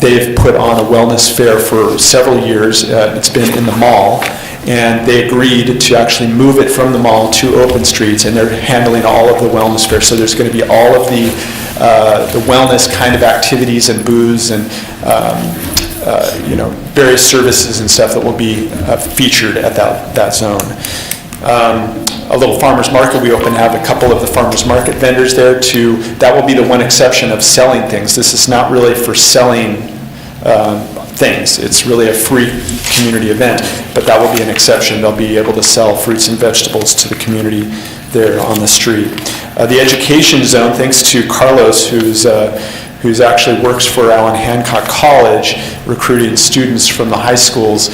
they've put on a wellness fair for several years. It's been in the mall, and they agreed to actually move it from the mall to Open Streets, and they're handling all of the wellness fair. So there's going to be all of the wellness kind of activities and booths and various services and stuff that will be featured at that zone. A little farmer's market. We hope to have a couple of the farmer's market vendors there too. That will be the one exception of selling things. This is not really for selling things. It's really a free community event, but that will be an exception. They'll be able to sell fruits and vegetables to the community there on the street. The education zone, thanks to Carlos, who's actually works for Allen Hancock College, recruiting students from the high schools.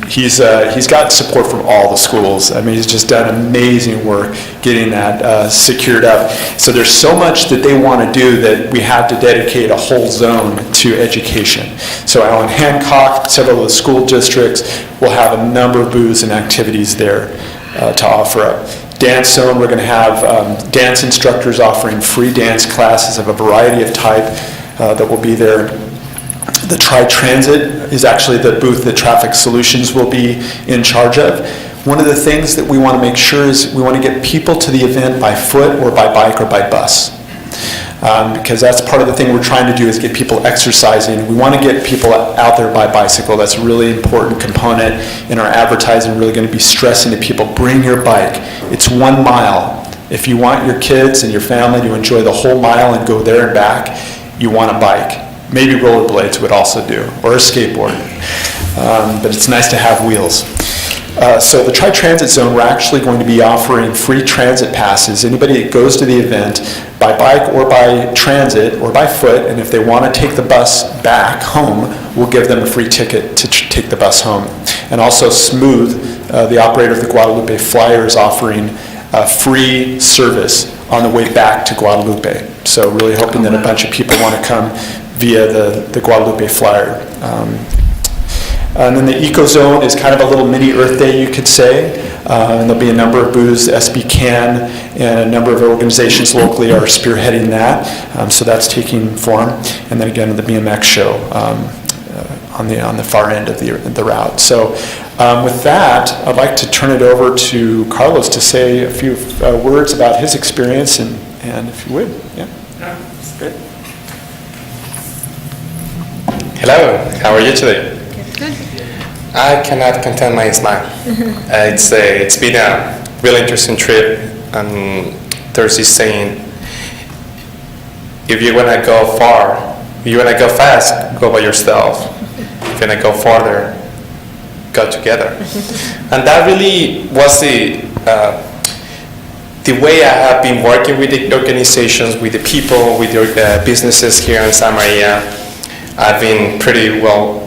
He's got support from all the schools. I mean, he's just done amazing work getting that secured up. So there's so much that they want to do that we have to dedicate a whole zone to education. So Allen Hancock, several of the school districts will have a number of booths and activities there to offer up. Dance zone, we're going to have dance instructors offering free dance classes of a variety of type that will be there. The Tri-Transit is actually the booth that Traffic Solutions will be in charge of. One of the things that we want to make sure is we want to get people to the event by foot or by bike or by bus. Because that's part of the thing we're trying to do is get people exercising. We want to get people out there by bicycle. That's a really important component in our advertising. We're really going to be stressing to people, bring your bike. It's 1 mile If you want your kids and your family to enjoy the whole mile and go there and back, you want a bike. Maybe rollerblades would also do, or a skateboard. But it's nice to have wheels. So the Tri-Transit Zone, we're actually going to be offering free transit passes. Anybody that goes to the event by bike or by transit or by foot, and if they want to take the bus back home, we'll give them a free ticket to take the bus home. And also Smooth, the operator of the Guadalupe Flyer, is offering free service on the way back to Guadalupe. So really hoping that a bunch of people want to come via the Guadalupe Flyer. And then the Eco Zone is kind of a little mini Earth Day, you could say. And there'll be a number of booths. SB Can and a number of organizations locally are spearheading that. So that's taking form. And then again, the BMX show on the far end of the route. So with that, I'd like to turn it over to Carlos to say a few words about his experience, and if you would, yeah. That's good. Hello, how are you today? Good. I cannot contain my smile. It's been a really interesting trip, and there's this saying, if you want to go far, if you want to go fast, go by yourself. If you want to go farther, go together. And that really was the way I have been working with the organizations, with the people, with the businesses here in Santa Maria. I've been pretty well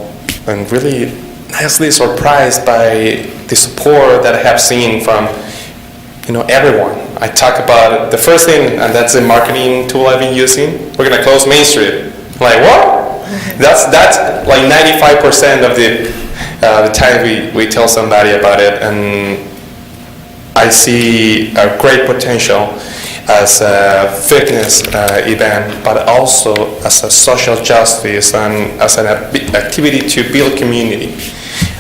and really nicely surprised by the support that I have seen from, everyone. I talk about the first thing, and that's the marketing tool I've been using. We're gonna close Main Street. Like, what? That's like 95% of the time we tell somebody about it, and I see a great potential as a fitness event, but also as a social justice and as an activity to build community.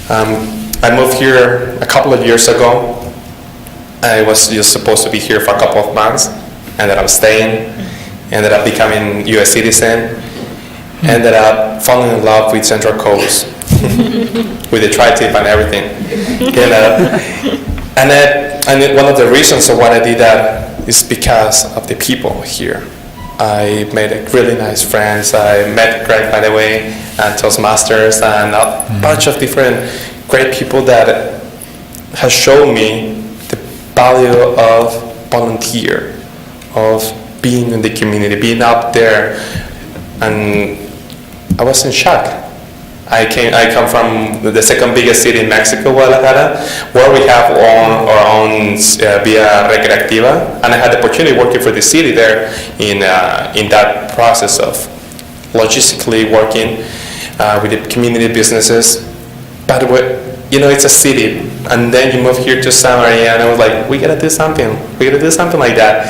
I moved here a couple of years ago. I was just supposed to be here for a couple of months, ended up staying, ended up becoming U.S. citizen, ended up falling in love with Central Coast, with the tri-tip and everything. And one of the reasons of why I did that is because of the people here. I made really nice friends. I met Greg, by the way, and Toastmasters, and a bunch of different great people that have shown me the value of volunteer, of being in the community, being out there. And I was in shock. I come from the second biggest city in Mexico, Guadalajara, where we have our own Via Recreativa, and I had the opportunity working for the city there in that process of logistically working with the community businesses. But it's a city, and then you move here to Santa Maria, and I was like, we gotta do something like that,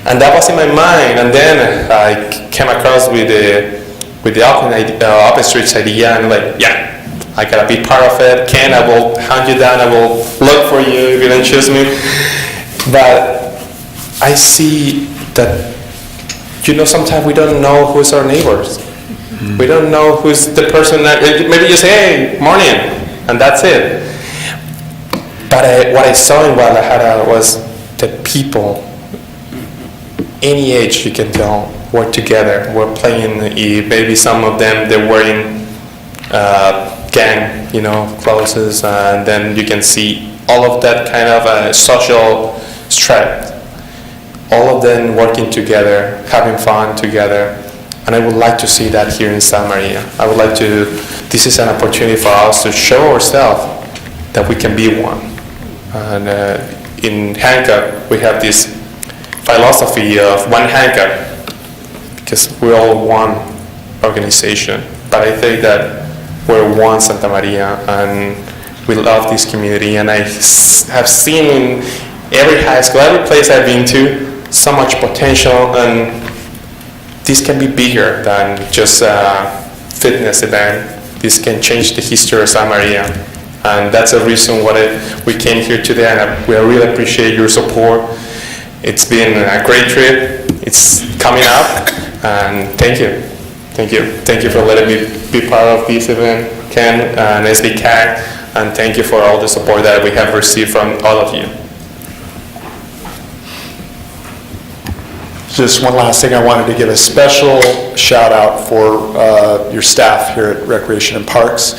and that was in my mind. And then I came across with the Open Streets idea, and like, yeah, I gotta be part of it. Ken, I will hunt you down, I will look for you if you don't choose me. But I see that, sometimes we don't know who's our neighbors. We don't know who's the person that, maybe you say, hey, morning, and that's it. But what I saw in Guadalajara was the people, any age you can tell, work together. We're playing, maybe some of them, they're wearing gang, clothes, and then you can see all of that kind of social strength. All of them working together, having fun together. And I would like to see that here in Santa Maria. This is an opportunity for us to show ourselves that we can be one. And in Hancock, we have this philosophy of one Hancock, because we're all one organization. But I think that we're one Santa Maria, and we love this community. And I have seen in every high school, every place I've been to, so much potential, and this can be bigger than just a fitness event. This can change the history of Santa Maria. And that's the reason why we came here today, and we really appreciate your support. It's been a great trip. It's coming up, and thank you. Thank you. Thank you for letting me be part of this event, Ken and SBCAG, and thank you for all the support that we have received from all of you. Just one last thing, I wanted to give a special shout out for your staff here at Recreation and Parks.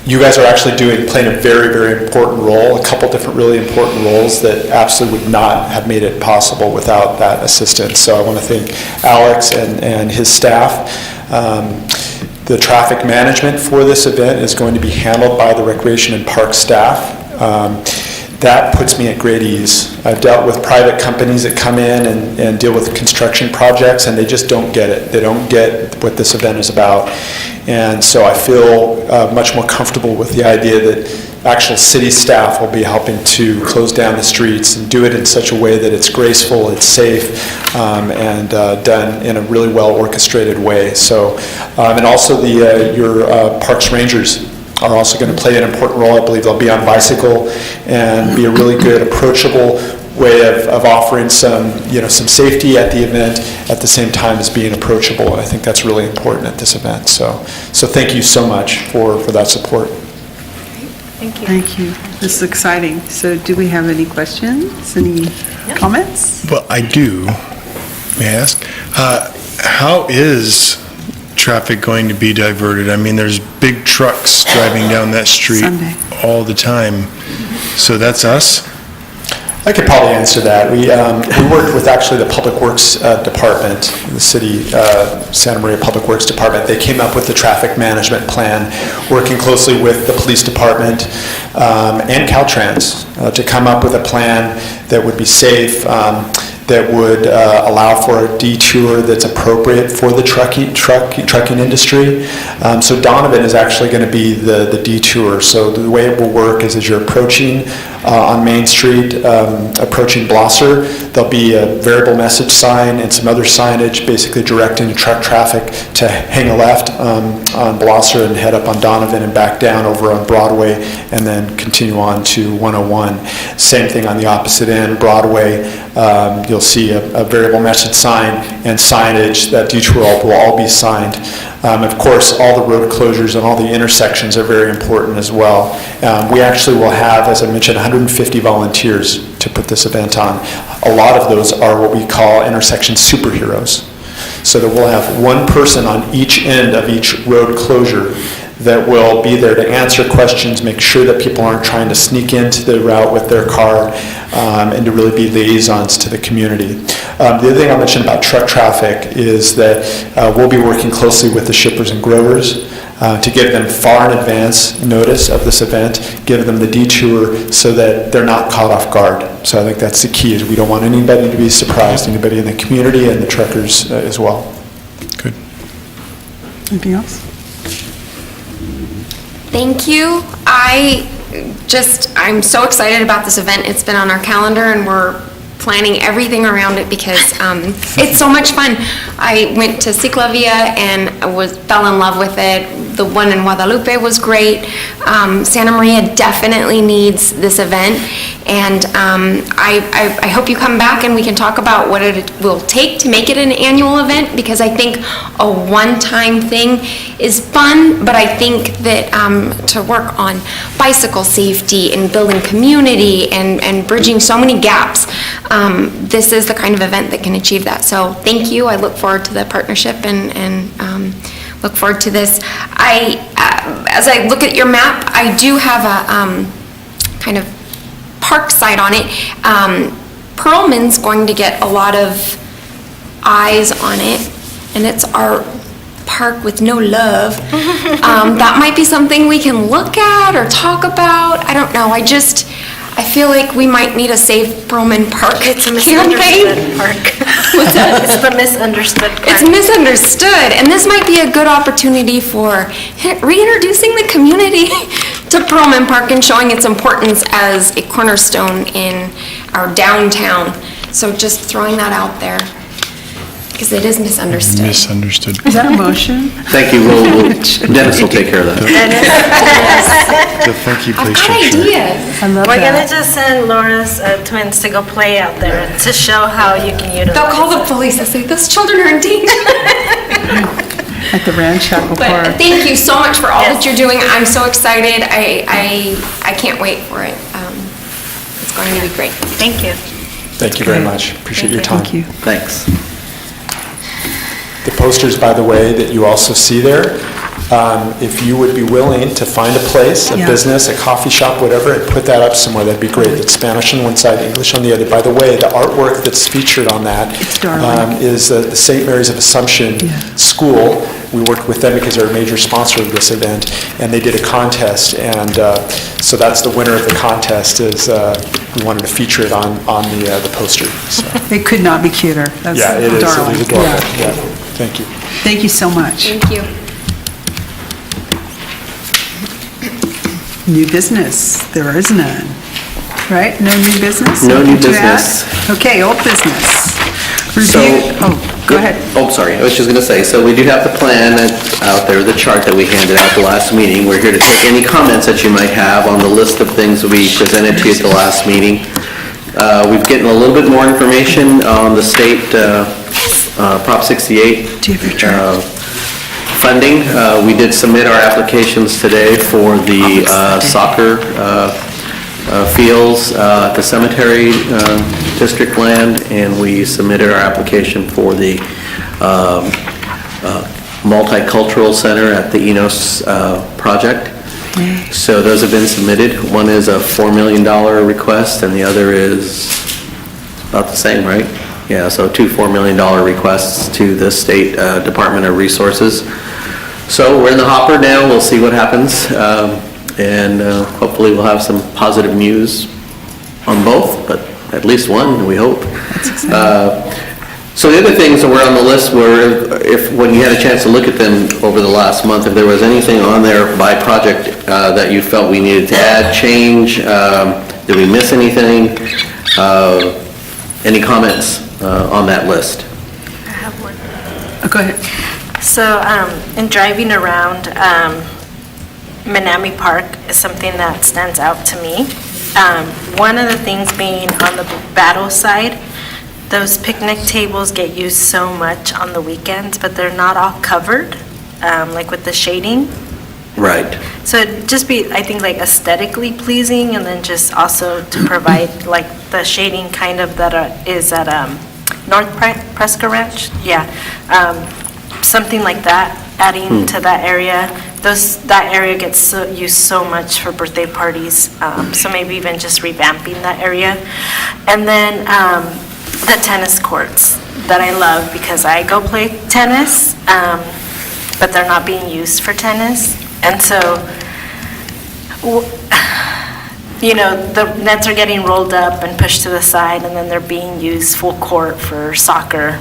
You guys are actually playing a very, very important role, a couple different really important roles that absolutely would not have made it possible without that assistance. So I want to thank Alex and his staff. The traffic management for this event is going to be handled by the Recreation and Parks staff. That puts me at great ease. I've dealt with private companies that come in and deal with construction projects, and they just don't get it. They don't get what this event is about. And so I feel much more comfortable with the idea that actual city staff will be helping to close down the streets and do it in such a way that it's graceful, it's safe, and done in a really well orchestrated way. So, and also your Parks Rangers are also going to play an important role. I believe they'll be on bicycle and be a really good, approachable way of offering some safety at the event at the same time as being approachable. I think that's really important at this event. So thank you so much for that support. Thank you. Thank you. This is exciting. So do we have any questions, any comments? Well, I do. May I ask? How is traffic going to be diverted? I mean, there's big trucks driving down that street Sunday. all the time. So that's us? I could probably answer that. We worked with actually the Public Works Department, the city, Santa Maria Public Works Department. They came up with the traffic management plan, working closely with the police department and Caltrans to come up with a plan that would be safe, that would allow for a detour that's appropriate for the trucking industry. So Donovan is actually going to be the detour. So the way it will work is as you're approaching on Main Street, approaching Blosser, there'll be a variable message sign and some other signage basically directing truck traffic to hang a left on Blosser and head up on Donovan and back down over on Broadway and then continue on to 101. Same thing on the opposite end, Broadway. You'll see a variable message sign and signage. That detour will all be signed. Of course, all the road closures and all the intersections are very important as well. We actually will have, as I mentioned, 150 volunteers to put this event on. A lot of those are what we call intersection superheroes. So that we'll have one person on each end of each road closure that will be there to answer questions, make sure that people aren't trying to sneak into the route with their car, and to really be liaisons to the community. The other thing I'll mention about truck traffic is that we'll be working closely with the shippers and growers to give them far in advance notice of this event, give them the detour so that they're not caught off guard. So I think that's the key, is we don't want anybody to be surprised, anybody in the community and the truckers as well. Good. Anything else? Thank you. I'm so excited about this event. It's been on our calendar and we're planning everything around it because it's so much fun. I went to Ciclavia and fell in love with it. The one in Guadalupe was great. Santa Maria definitely needs this event, and I hope you come back and we can talk about what it will take to make it an annual event, because I think a one-time thing is fun, but I think that to work on bicycle safety and building community and bridging so many gaps, this is the kind of event that can achieve that. So thank you. I look forward to the partnership and look forward to this. As I look at your map, I do have a kind of park site on it. Pearlman's going to get a lot of eyes on it, and it's our park with no love. That might be something we can look at or talk about. I don't know. I feel like we might need a Save Pearlman Park It's a campaign. misunderstood park. What's that? It's the misunderstood park. It's misunderstood, and this might be a good opportunity for reintroducing the community to Pearlman Park and showing its importance as a cornerstone in our downtown. So just throwing that out there, because it is misunderstood. Misunderstood. Is that a motion? Thank you. Dennis will take care of that. The thank you, I've please. got ideas. I love We're gonna that. just send Laura's twins to go play out there to show how you can utilize. They'll call the police and say, those children are in danger. At the Ramshackle But Park. thank you so much for all that you're doing. I'm so excited. I can't wait for it. It's going to be great. Thank you. Thank you very Okay. much. Appreciate your time. Thank you. Thanks. The posters, by the way, that you also see there, if you would be willing to find a place, a Yeah. business, a coffee shop, whatever, and put that up somewhere, that'd be great. That's Spanish on one side, English on the other. By the way, the artwork that's featured on that It's darling. is the St. Mary's of Assumption Yeah. School. We worked with them because they're a major sponsor of this event, and they did a contest, and so that's the winner of the contest, is we wanted to feature it on the poster. So, It could not be cuter. That's yeah, it is. darling. It is adorable. Yeah. Yeah. Thank you. Thank you so much. Thank you. New business, there is none, right? No new business? No new Nothing to add? business. Okay, old business. So- Review, oh, go ahead. Oh, sorry, I was just going to say, so we do have the plan out there, the chart that we handed out the last meeting. We're here to take any comments that you might have on the list of things that we presented to you at the last meeting. We've gotten a little bit more information on the state Prop 68 Do you have your chart? funding. We did submit our applications today for the soccer fields at the cemetery district land, and we submitted our application for the multicultural center at the Enos project. So those have been submitted. One is a $4 million request, and the other is about the same, right? Yeah, so two $4 million requests to the State Department of Resources. So we're in the hopper now, we'll see what happens, and hopefully we'll have some positive news on both, but at least one, we hope. That's exciting. So the other things that were on the list were, when you had a chance to look at them over the last month, if there was anything on there by project that you felt we needed to add, change, did we miss anything? Any comments on that list? I have one. Oh, go ahead. So, in driving around, Manami Park is something that stands out to me. One of the things being on the Battle side, those picnic tables get used so much on the weekends, but they're not all covered, like with the shading. Right. So it'd just be, I think, like aesthetically pleasing, and then just also to provide like the shading kind of that is at North Prescott Ranch. Yeah. Something like that, adding to that area. That area gets used so much for birthday parties, so maybe even just revamping that area. And then the tennis courts that I love, because I go play tennis, but they're not being used for tennis. And so, the nets are getting rolled up and pushed to the side, and then they're being used full court for soccer,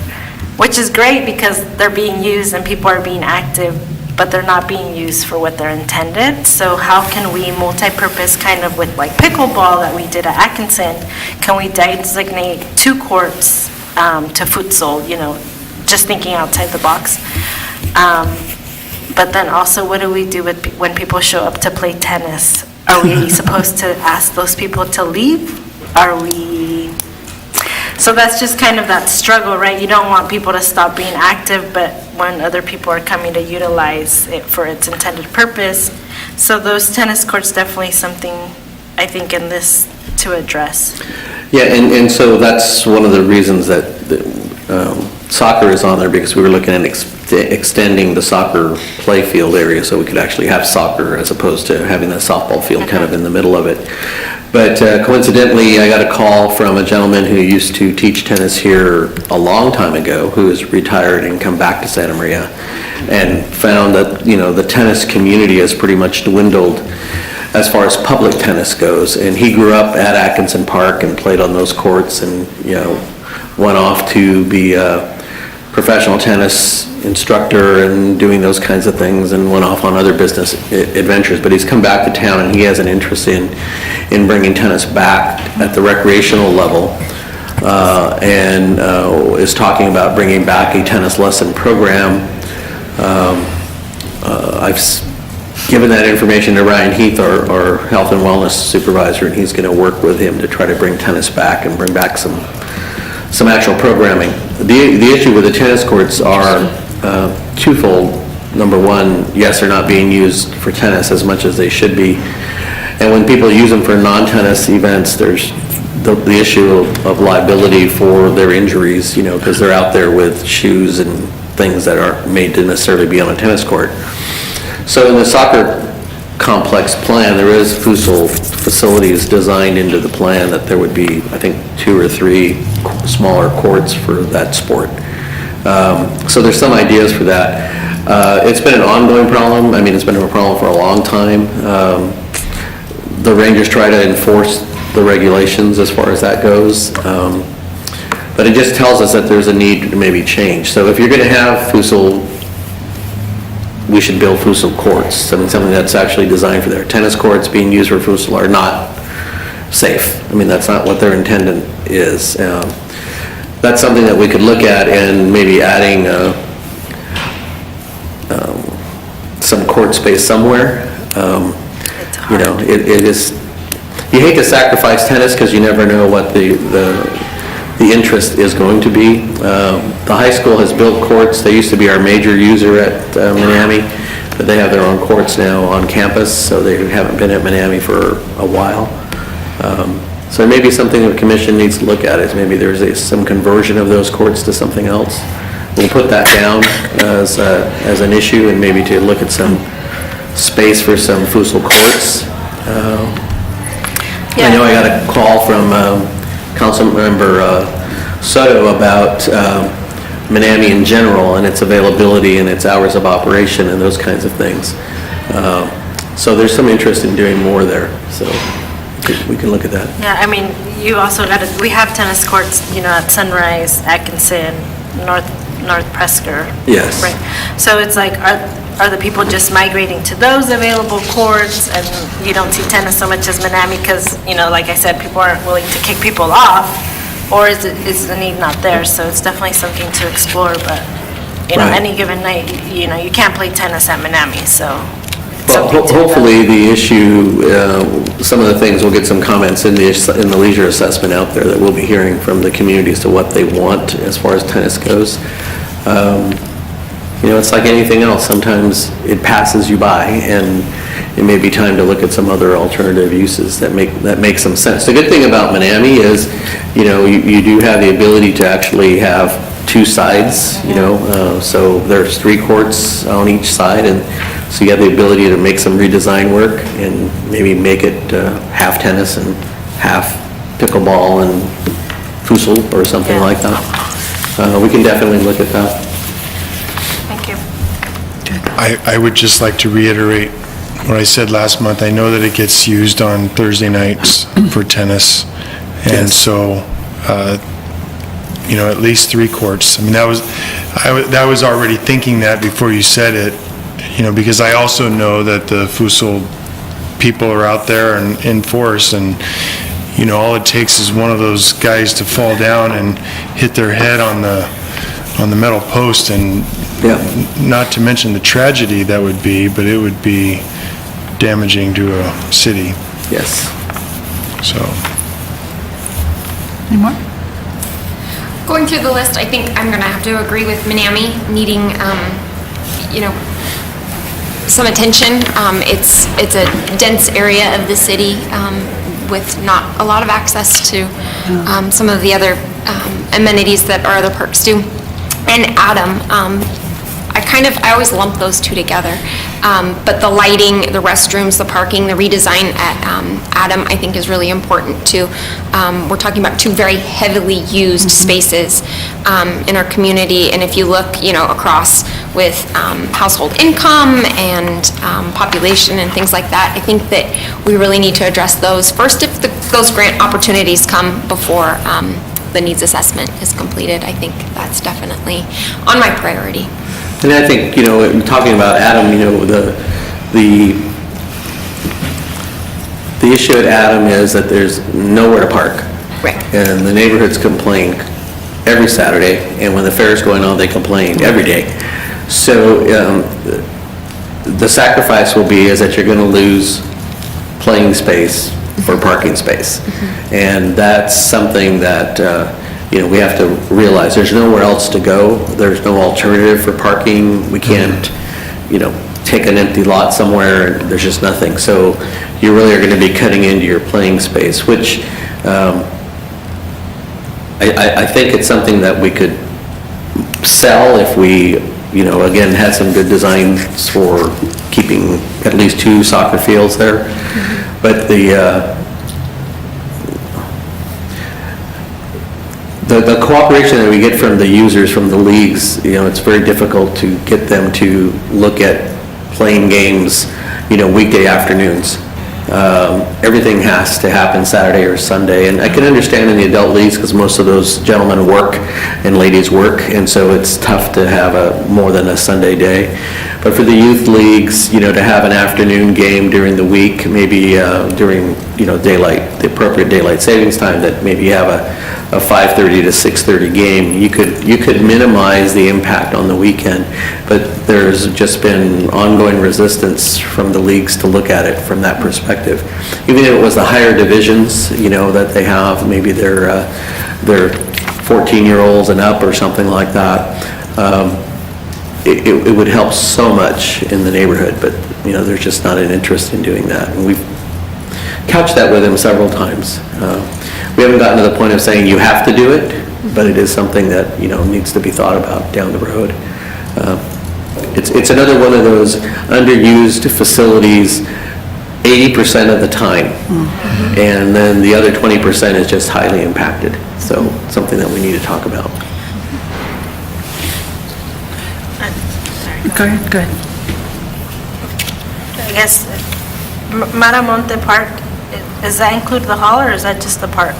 which is great because they're being used and people are being active, but they're not being used for what they're intended. So how can we multi-purpose, kind of with like pickleball that we did at Atkinson, can we designate 2 courts to futsal, just thinking outside the box. But then also, what do we do when people show up to play tennis? Are we supposed to ask those people to leave? So that's just kind of that struggle, right? You don't want people to stop being active, but when other people are coming to utilize it for its intended purpose. So those tennis courts, definitely something, I think, in this to address. Yeah, and so that's one of the reasons that soccer is on there, because we were looking at extending the soccer play field area so we could actually have soccer as opposed to having that softball field kind of in the middle of it. But coincidentally, I got a call from a gentleman who used to teach tennis here a long time ago, who is retired and come back to Santa Maria, and found that, the tennis community has pretty much dwindled as far as public tennis goes. And he grew up at Atkinson Park and played on those courts, and, went off to be a professional tennis instructor and doing those kinds of things, and went off on other business adventures. But he's come back to town, and he has an interest in bringing tennis back at the recreational level, and is talking about bringing back a tennis lesson program. I've given that information to Ryan Heath, our health and wellness supervisor, and he's going to work with him to try to bring tennis back and bring back some actual programming. The issue with the tennis courts are twofold. Number one, yes, they're not being used for tennis as much as they should be. And when people use them for non-tennis events, there's the issue of liability for their injuries, you know, because they're out there with shoes and things that aren't made to necessarily be on a tennis court. So in the soccer complex plan, there is futsal facilities designed into the plan that there would be, I think, 2 or 3 smaller courts for that sport. So there's some ideas for that. It's been an ongoing problem. I mean, it's been a problem for a long time. The Rangers try to enforce the regulations as far as that goes. But it just tells us that there's a need to maybe change. So if you're going to have futsal, we should build futsal courts. I mean, something that's actually designed for their tennis courts being used for futsal are not safe. I mean, that's not what their intent is. That's something that we could look at and maybe adding some court space somewhere. You know, it is, you hate to sacrifice tennis because you never know what the interest is going to be. The high school has built courts. They used to be our major user at Manami, but they have their own courts now on campus, so they haven't been at Manami for a while. So maybe something the commission needs to look at is maybe there's some conversion of those courts to something else. We'll put that down as an issue and maybe to look at some space for some futsal courts. I know I got a call from Councilmember Soto about Manami in general and its availability and its hours of operation and those kinds of things. So there's some interest in doing more there, so we can look at that. Yeah, I mean, you also got to, we have tennis courts, you know, at Sunrise, Atkinson, North Presker. Yes. Right. So it's like, are the people just migrating to those available courts and you don't see tennis so much as Manami because, you know, like I said, people aren't willing to kick people off, or is the need not there? So it's definitely something to explore, but, you know, Right. any given night, you know, you can't play tennis at Manami, so. Well, hopefully the issue, some of the things, we'll get some comments in the leisure assessment out there that we'll be hearing from the community as to what they want as far as tennis goes. You know, it's like anything else. Sometimes it passes you by, and it may be time to look at some other alternative uses that make some sense. The good thing about Manami is, you know, you do have the ability to actually have 2 sides, you know, so there's 3 courts on each side, and so you have the ability to make some redesign work and maybe make it half tennis and half pickleball and futsal or something like that. We can definitely look at that. Thank you. I would just like to reiterate what I said last month. I know that it gets used on Thursday nights for tennis, and so, you know, at least 3 courts. I mean, I was already thinking that before you said it, you know, because I also know that the futsal people are out there and in force, and, you know, all it takes is one of those guys to fall down and hit their head on the metal post, and not to mention the tragedy that would be, but it would be damaging to a city. Yes. So. Any more? Going through the list, I think I'm going to have to agree with Manami needing, you know, some attention. It's a dense area of the city with not a lot of access to some of the other amenities that our other parks do. And Adam, I always lump those 2 together. But the lighting, the restrooms, the parking, the redesign at Adam, I think is really important too. We're talking about 2 very heavily used spaces in our community. And if you look, you know, across with household income and population and things like that, I think that we really need to address those first if those grant opportunities come before the needs assessment is completed. I think that's definitely on my priority. And I think, you know, talking about Adam, you know, the issue at Adam is that there's nowhere to park. Right. And the neighborhoods complain every Saturday, and when the fair is going on, they complain every day. So the sacrifice will be is that you're going to lose playing space for parking space. And that's something that, you know, we have to realize there's nowhere else to go. There's no alternative for parking. We can't, you know, take an empty lot somewhere and there's just nothing. So you really are going to be cutting into your playing space, which I think it's something that we could sell if we, again, had some good designs for keeping at least 2 soccer fields there. But the cooperation that we get from the users, from the leagues, it's very difficult to get them to look at playing games, weekday afternoons. Everything has to happen Saturday or Sunday, and I can understand in the adult leagues because most of those gentlemen work and ladies work, and so it's tough to have more than a Sunday day. But for the youth leagues, to have an afternoon game during the week, maybe during the appropriate daylight savings time, that maybe you have a 5:30 to 6:30 game, you could minimize the impact on the weekend. But there's just been ongoing resistance from the leagues to look at it from that perspective. Even if it was the higher divisions, that they have, maybe they're 14-year-olds and up or something like that. It would help so much in the neighborhood, but, there's just not an interest in doing that. And we've couched that with them several times. We haven't gotten to the point of saying you have to do it, but it is something that, needs to be thought about down the road. It's another one of those underused facilities 80% of the time, and then the other 20% is just highly impacted. So something that we need to talk about. Go ahead. I guess Maramonte Park, does that include the hall or is that just the park?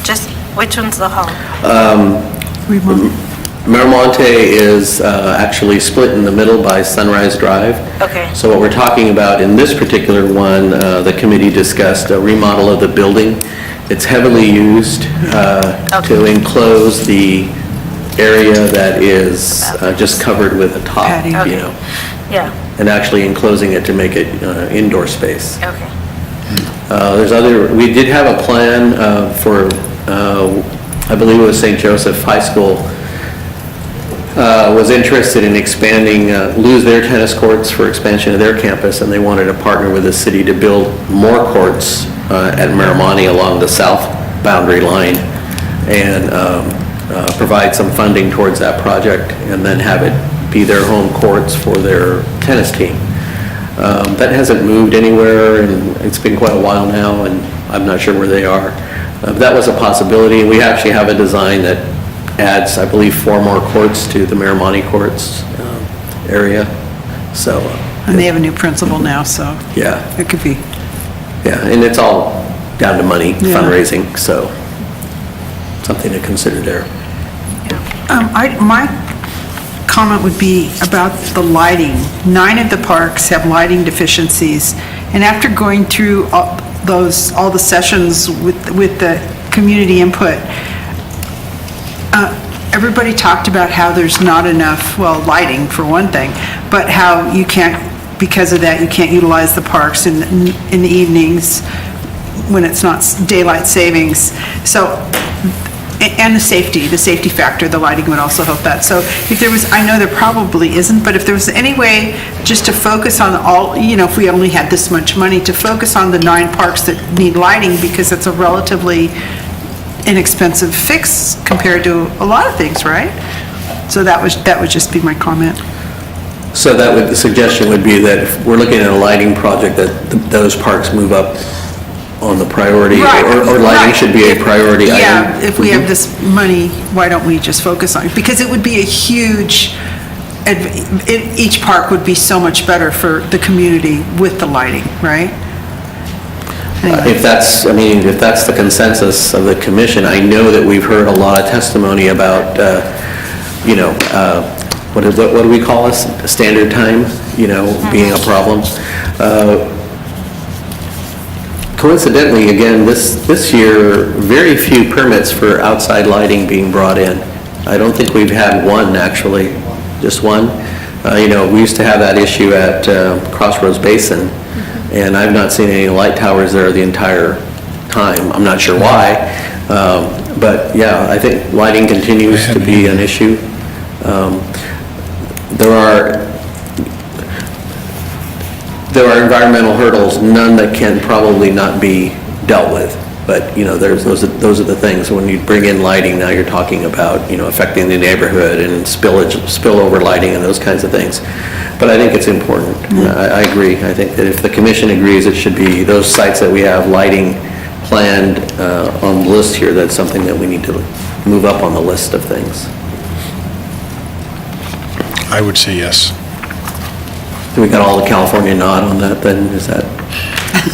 Just, which one's the hall? Miramonte is actually split in the middle by Sunrise Drive. Okay. So what we're talking about in this particular one, the committee discussed a remodel of the building. It's heavily used to enclose the area that is just covered with a top, Patio. Yeah. and actually enclosing it to make it indoor space. Okay. We did have a plan for, I believe it was St. Joseph High School, was interested in expanding, lose their tennis courts for expansion of their campus, and they wanted to partner with the city to build more courts at Miramonte along the south boundary line, and provide some funding towards that project, and then have it be their home courts for their tennis team. That hasn't moved anywhere, and it's been quite a while now, and I'm not sure where they are. That was a possibility. We actually have a design that adds, I believe, 4 more courts to the Miramonte courts area. So. And they have a new principal now, so. Yeah. It could be. Yeah, and it's all down to money, fundraising, so something to consider there. My comment would be about the lighting. 9 of the parks have lighting deficiencies, and after going through all the sessions with the community input, everybody talked about how there's not enough, lighting for one thing, but how you can't, because of that, you can't utilize the parks in the evenings when it's not daylight savings. So, and the safety factor, the lighting would also help that. So if there was, I know there probably isn't, but if there was any way just to focus on if we only had this much money, to focus on the 9 parks that need lighting, because it's a relatively inexpensive fix compared to a lot of things, right? So that would just be my comment. So the suggestion would be that if we're looking at a lighting project, that those parks move up on the priority, or lighting should be a priority item. Yeah, if we have this money, why don't we just focus on it? Because it would be a huge, each park would be so much better for the community with the lighting, right? Anyway. If that's the consensus of the commission, I know that we've heard a lot of testimony about, what do we call this? Standard time, being a problem. Coincidentally, again, this year, very few permits for outside lighting being brought in. I don't think we've had one, actually, just one. We used to have that issue at Crossroads Basin, and I've not seen any light towers there the entire time. I'm not sure why, but yeah, I think lighting continues to be an issue. There are environmental hurdles, none that can probably not be dealt with. But, those are the things. When you bring in lighting, now you're talking about, affecting the neighborhood and spillover lighting and those kinds of things. But I think it's important. I agree. I think that if the commission agrees, it should be those sites that we have lighting planned on the list here, that's something that we need to move up on the list of things. I would say yes. Do we got all the California nod on that then? Is that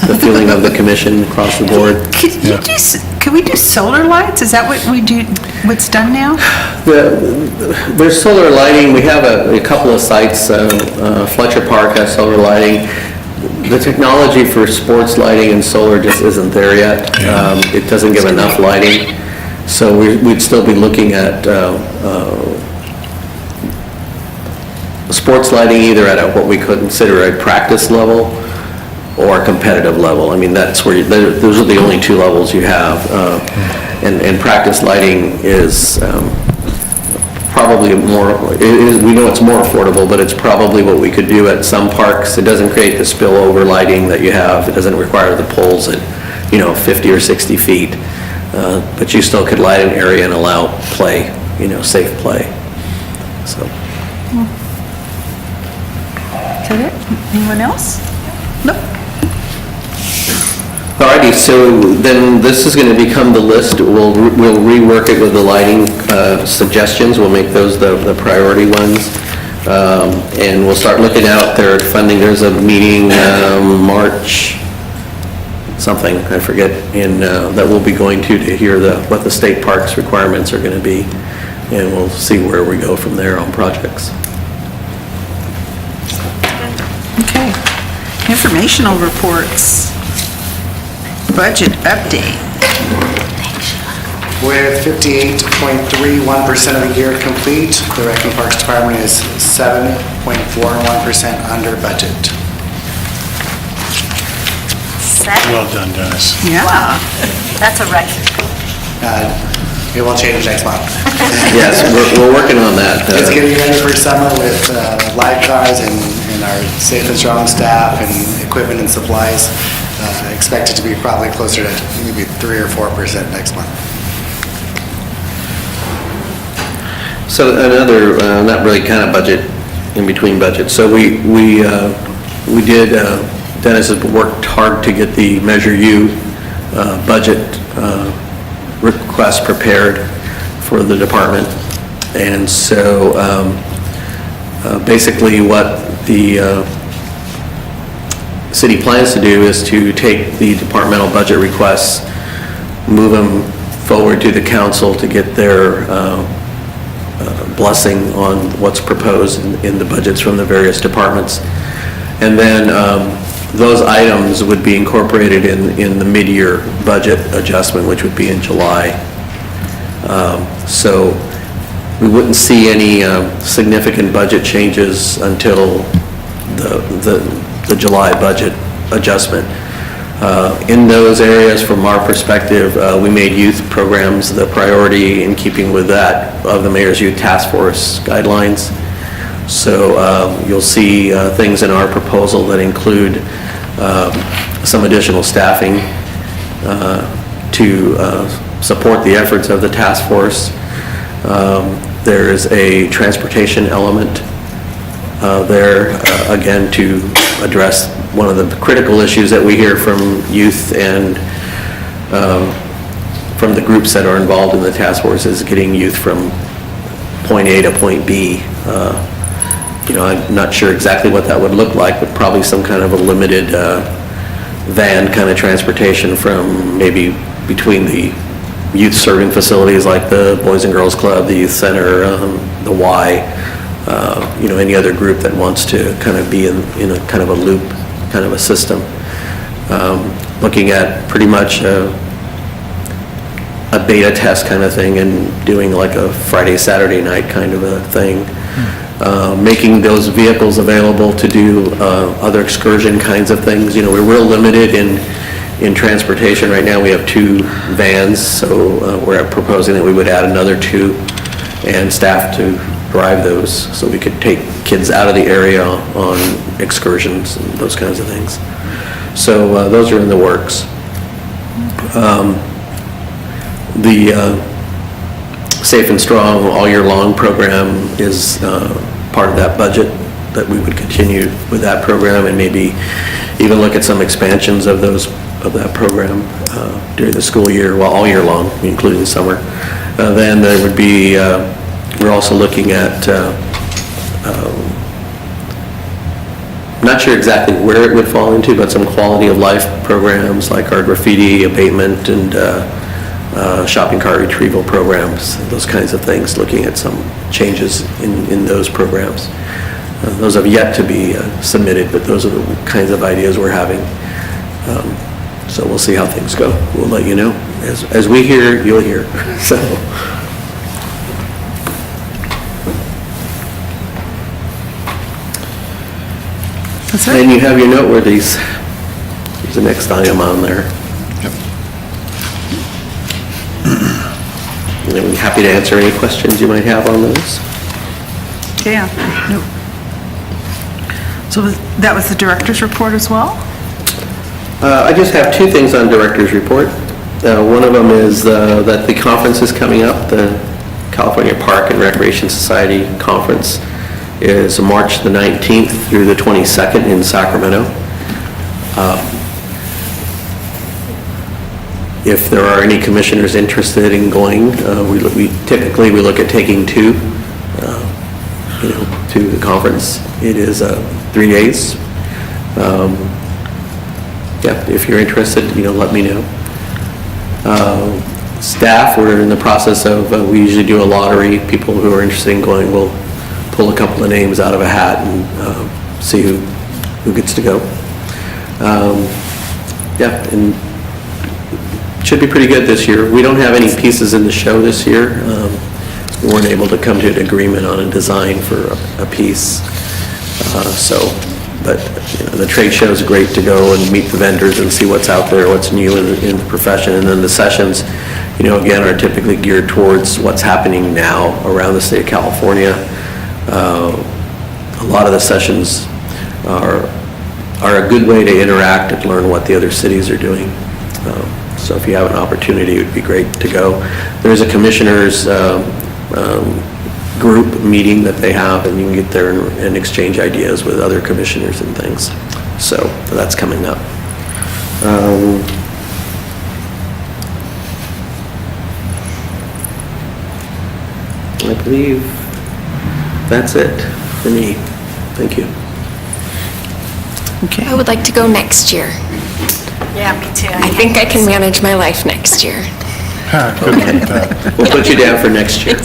the feeling of the commission across the board? Could we do solar lights? Is that what we do, what's done now? There's solar lighting. We have a couple of sites. Fletcher Park has solar lighting. The technology for sports lighting and solar just isn't there yet. It doesn't give enough lighting. So we'd still be looking at sports lighting either at what we could consider a practice level or competitive level. I mean, that's where, those are the only two levels you have. And practice lighting is probably more, we know it's more affordable, but it's probably what we could do at some parks. It doesn't create the spillover lighting that you have. It doesn't require the poles at, 50 or 60 feet. But you still could light an area and allow play, safe play. So. Is that it? Anyone else? Nope. Alrighty, so then this is going to become the list. We'll rework it with the lighting suggestions. We'll make those the priority ones. And we'll start looking out there at funding. There's a meeting March something, I forget, that we'll be going to hear what the state parks requirements are going to be. And we'll see where we go from there on projects. Okay. Informational reports. Budget update. With 58.31% of the year complete, the Rec and Parks Department is 7.41% under budget. Well done, Dennis. Yeah. Wow, that's a record. It will change next month. Yes, we're working on that. It's getting ready for summer with lifeguards and our safe and strong staff and equipment and supplies. Expected to be probably closer to maybe 3 or 4% next month. So another, not really kind of budget, in between budgets. So we did, Dennis has worked hard to get the Measure U budget request prepared for the department. And so basically what the city plans to do is to take the departmental budget requests, move them forward to the council to get their blessing on what's proposed in the budgets from the various departments. And then those items would be incorporated in the mid-year budget adjustment, which would be in July. So we wouldn't see any significant budget changes until the July budget adjustment. In those areas, from our perspective, we made youth programs the priority in keeping with that of the Mayor's Youth Task Force guidelines. So you'll see things in our proposal that include some additional staffing to support the efforts of the task force. There is a transportation element there, again, to address one of the critical issues that we hear from youth and from the groups that are involved in the task force is getting youth from point A to point B. I'm not sure exactly what that would look like, but probably some kind of a limited van kind of transportation from maybe between the youth serving facilities like the Boys and Girls Club, the Youth Center, the Y, any other group that wants to kind of be in a kind of a loop, kind of a system. Looking at pretty much a beta test kind of thing and doing like a Friday, Saturday night kind of a thing. Making those vehicles available to do other excursion kinds of things. We're real limited in transportation right now. We have 2 vans, so we're proposing that we would add another 2 and staff to drive those so we could take kids out of the area on excursions and those kinds of things. So those are in the works. The Safe and Strong All Year Long program is part of that budget, that we would continue with that program and maybe even look at some expansions of that program during the school year, well, all year long, including summer. Then there would be, we're also looking at, not sure exactly where it would fall into, but some quality of life programs like our graffiti abatement and shopping cart retrieval programs, those kinds of things, looking at some changes in those programs. Those have yet to be submitted, but those are the kinds of ideas we're having. So we'll see how things go. We'll let you know. As we hear, you'll hear. So. And you have your noteworthies. There's the next item on there. And I'm happy to answer any questions you might have on those. Yeah, no. So that was the director's report as well? I just have two things on director's report. One of them is that the conference is coming up, the California Park and Recreation Society Conference is March the 19th through the 22nd in Sacramento. If there are any commissioners interested in going, we typically look at taking two, to the conference. It is 3 days. Yeah, if you're interested, let me know. Staff, we're in the process of, we usually do a lottery. People who are interested in going will pull a couple of names out of a hat and see who gets to go. Yeah, and it should be pretty good this year. We don't have any pieces in the show this year. We weren't able to come to an agreement on a design for a piece. But the trade show is great to go and meet the vendors and see what's out there, what's new in the profession. And then the sessions, again, are typically geared towards what's happening now around the state of California. A lot of the sessions are a good way to interact and learn what the other cities are doing. So if you have an opportunity, it would be great to go. There's a commissioners group meeting that they have, and you can get there and exchange ideas with other commissioners and things. So that's coming up. I believe that's it for me. Thank you. Okay. I would like to go next year. Yeah, me too. I think I can manage my life next year. We'll put you down for next year.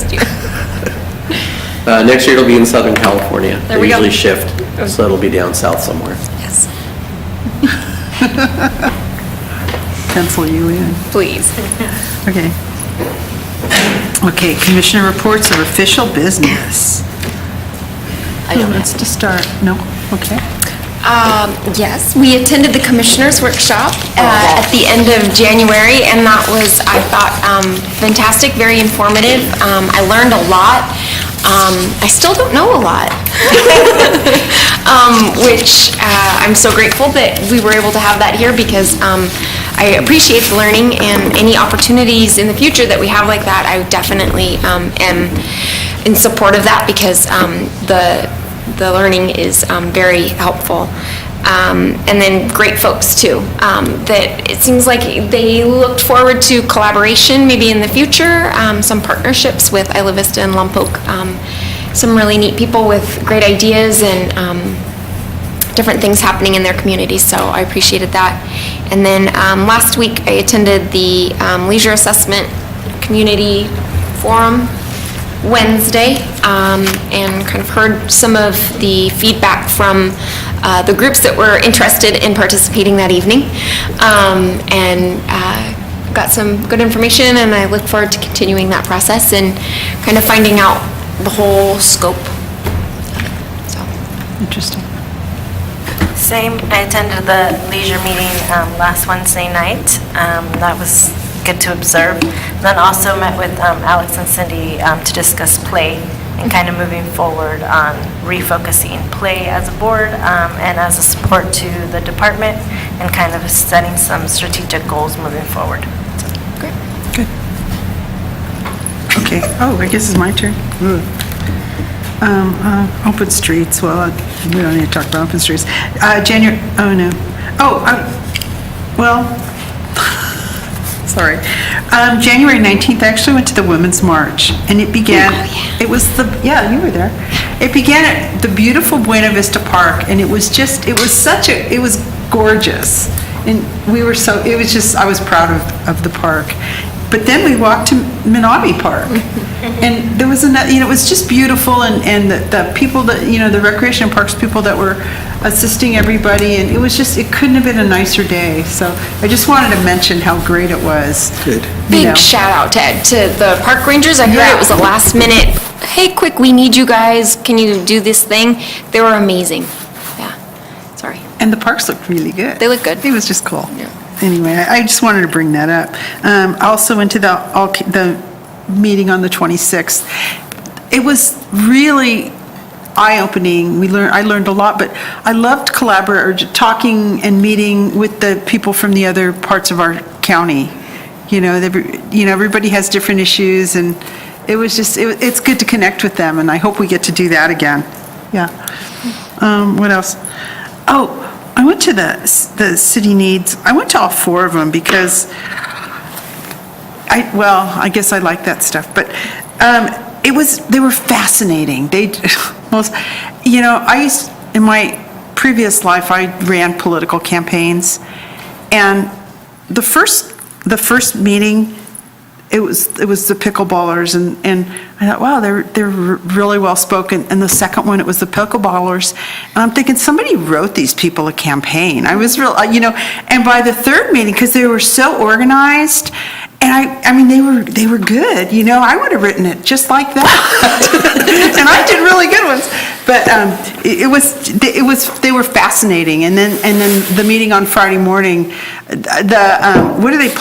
Next year it'll be in Southern California. There we They go. usually shift, so it'll be down south somewhere. Yes, Pencil you in. please. Okay. Okay, commissioner reports of official business. Who wants to start? No? Okay. Yes, we attended the Commissioners Workshop at the end of January, and that was, I thought, fantastic, very informative. I learned a lot. I still don't know a lot, which I'm so grateful that we were able to have that here, because I appreciate the learning, and any opportunities in the future that we have like that, I definitely am in support of that, because the learning is very helpful. And then great folks too, that it seems like they looked forward to collaboration maybe in the future, some partnerships with Isla Vista and Lompoc, some really neat people with great ideas and different things happening in their communities, so I appreciated that. And then last week I attended the Leisure Assessment Community Forum Wednesday, and kind of heard some of the feedback from the groups that were interested in participating that evening, and got some good information, and I look forward to continuing that process and kind of finding out the whole scope. So. Interesting. Same, I attended the leisure meeting last Wednesday night. That was good to observe. Then also met with Alex and Cindy to discuss play and kind of moving forward on refocusing play as a board and as a support to the department and kind of setting some strategic goals moving forward. Good. Okay, I guess it's my turn. Open streets, well, we don't need to talk about open streets. January, sorry. January 19th, I actually went to the Women's March, and it began, it was you were there. It began at the beautiful Buena Vista Park, and it was gorgeous. And I was proud of the park. But then we walked to Minabe Park, and there was it was just beautiful, and the people that, the recreation and parks people that were assisting everybody, and it couldn't have been a nicer day. So I just wanted to mention how great it was. Good. Big shout out to the park rangers. I heard it was a last minute, hey, quick, we need you guys. Can you do this thing? They were amazing. Yeah, sorry. And the parks looked really good. They look good. It was just cool. Yeah. Anyway, I just wanted to bring that up. I also went to the meeting on the 26th. It was really eye-opening. I learned a lot, but I loved talking and meeting with the people from the other parts of our county. Everybody has different issues, and it was it's good to connect with them, and I hope we get to do that again. Yeah. What else? I went to the city needs. I went to all 4 of them because I guess I like that stuff, but they were fascinating. In my previous life, I ran political campaigns, and the first meeting, it was the pickleballers, and I thought, wow, they're really well spoken. And the second one, it was the pickleballers, and I'm thinking somebody wrote these people a campaign. I was and by the third meeting, because they were so organized, and I mean they were good. I would have written it just like that, and I did really good ones. But they were fascinating. And then the meeting on Friday morning, what do they?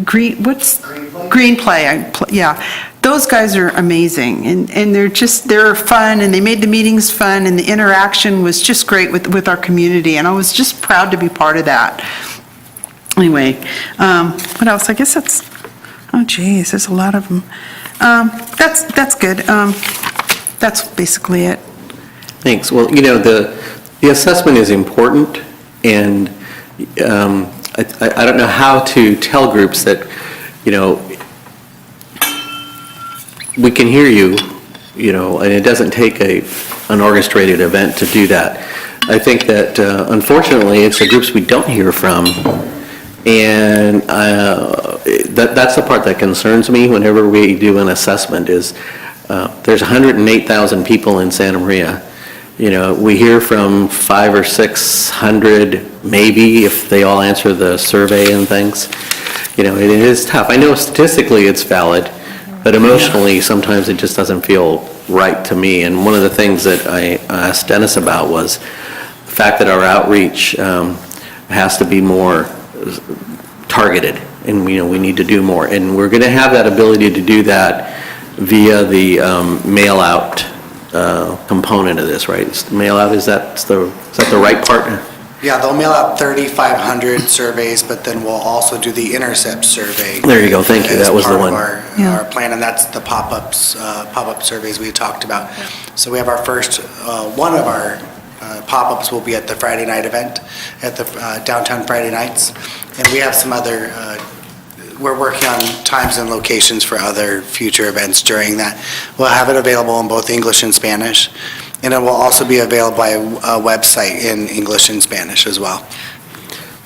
Green Play. Those guys are amazing, and they're fun, and they made the meetings fun, and the interaction was just great with our community, and I was just proud to be part of that. Anyway, what else? I guess there's a lot of them. That's good. That's basically it. Thanks. Well, the assessment is important, and I don't know how to tell groups that, we can hear you, and it doesn't take an orchestrated event to do that. I think that, unfortunately, it's the groups we don't hear from, and that's the part that concerns me whenever we do an assessment is, there's 108,000 people in Santa Maria. We hear from 500 or 600, maybe, if they all answer the survey and things. It is tough. I know statistically it's valid, but emotionally, sometimes it just doesn't feel right to me. And one of the things that I asked Dennis about was the fact that our outreach has to be more targeted, and we need to do more. And we're going to have that ability to do that via the mail-out component of this, right? Mail-out, is that the right part? Yeah, they'll mail out 3,500 surveys, but then we'll also do the intercept survey. There you go, thank you, that was the one. As part of our plan, and that's the pop-up surveys we talked about. So we have our first, one of our pop-ups will be at the Friday night event, at the downtown Friday nights. And we have some other, we're working on times and locations for other future events during that. We'll have it available in both English and Spanish. And it will also be available by a website in English and Spanish as well.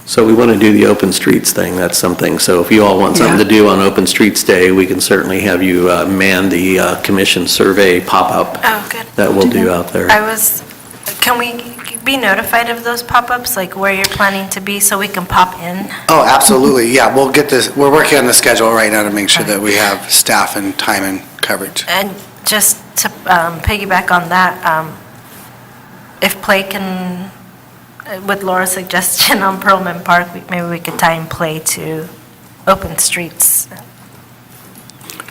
So we want to do the Open Streets thing, that's something. So if you all want something to do on Open Streets Day, we can certainly have you man the commission survey pop-up that we'll do out there. Can we be notified of those pop-ups, like where you're planning to be, so we can pop in? Oh, absolutely, yeah, we'll get this, we're working on the schedule right now to make sure that we have staff and time and coverage. And just to piggyback on that, if Play can, with Laura's suggestion on Pearlman Park, maybe we could tie in Play to Open Streets.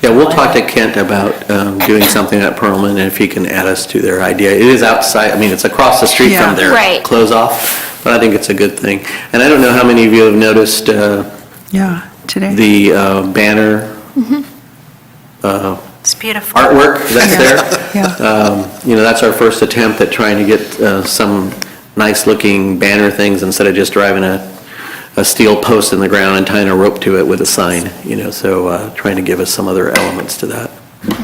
Yeah, we'll talk to Kent about doing something at Perlman, and if he can add us to their idea. It is outside, I mean, it's across the street Yeah. from their Right. close-off, but I think it's a good thing. And I don't know how many of you have noticed Yeah, today. the banner It's beautiful. artwork that's there. Yeah. You know, that's our first attempt at trying to get some nice-looking banner things instead of just driving a steel post in the ground and tying a rope to it with a sign, you know, so trying to give us some other elements to that.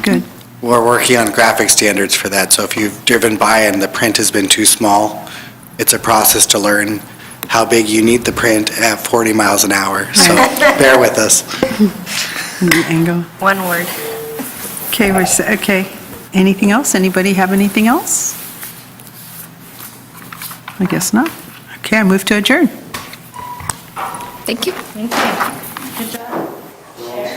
Good. We're working on graphic standards for that, so if you've driven by and the print has been too small, it's a process to learn how big you need the print at 40 miles an hour, so bear with us. Angle. One word. Okay, okay. Anything else? Anybody have anything else? I guess not. Okay, I move to adjourn. Thank you. Thank you. Good job.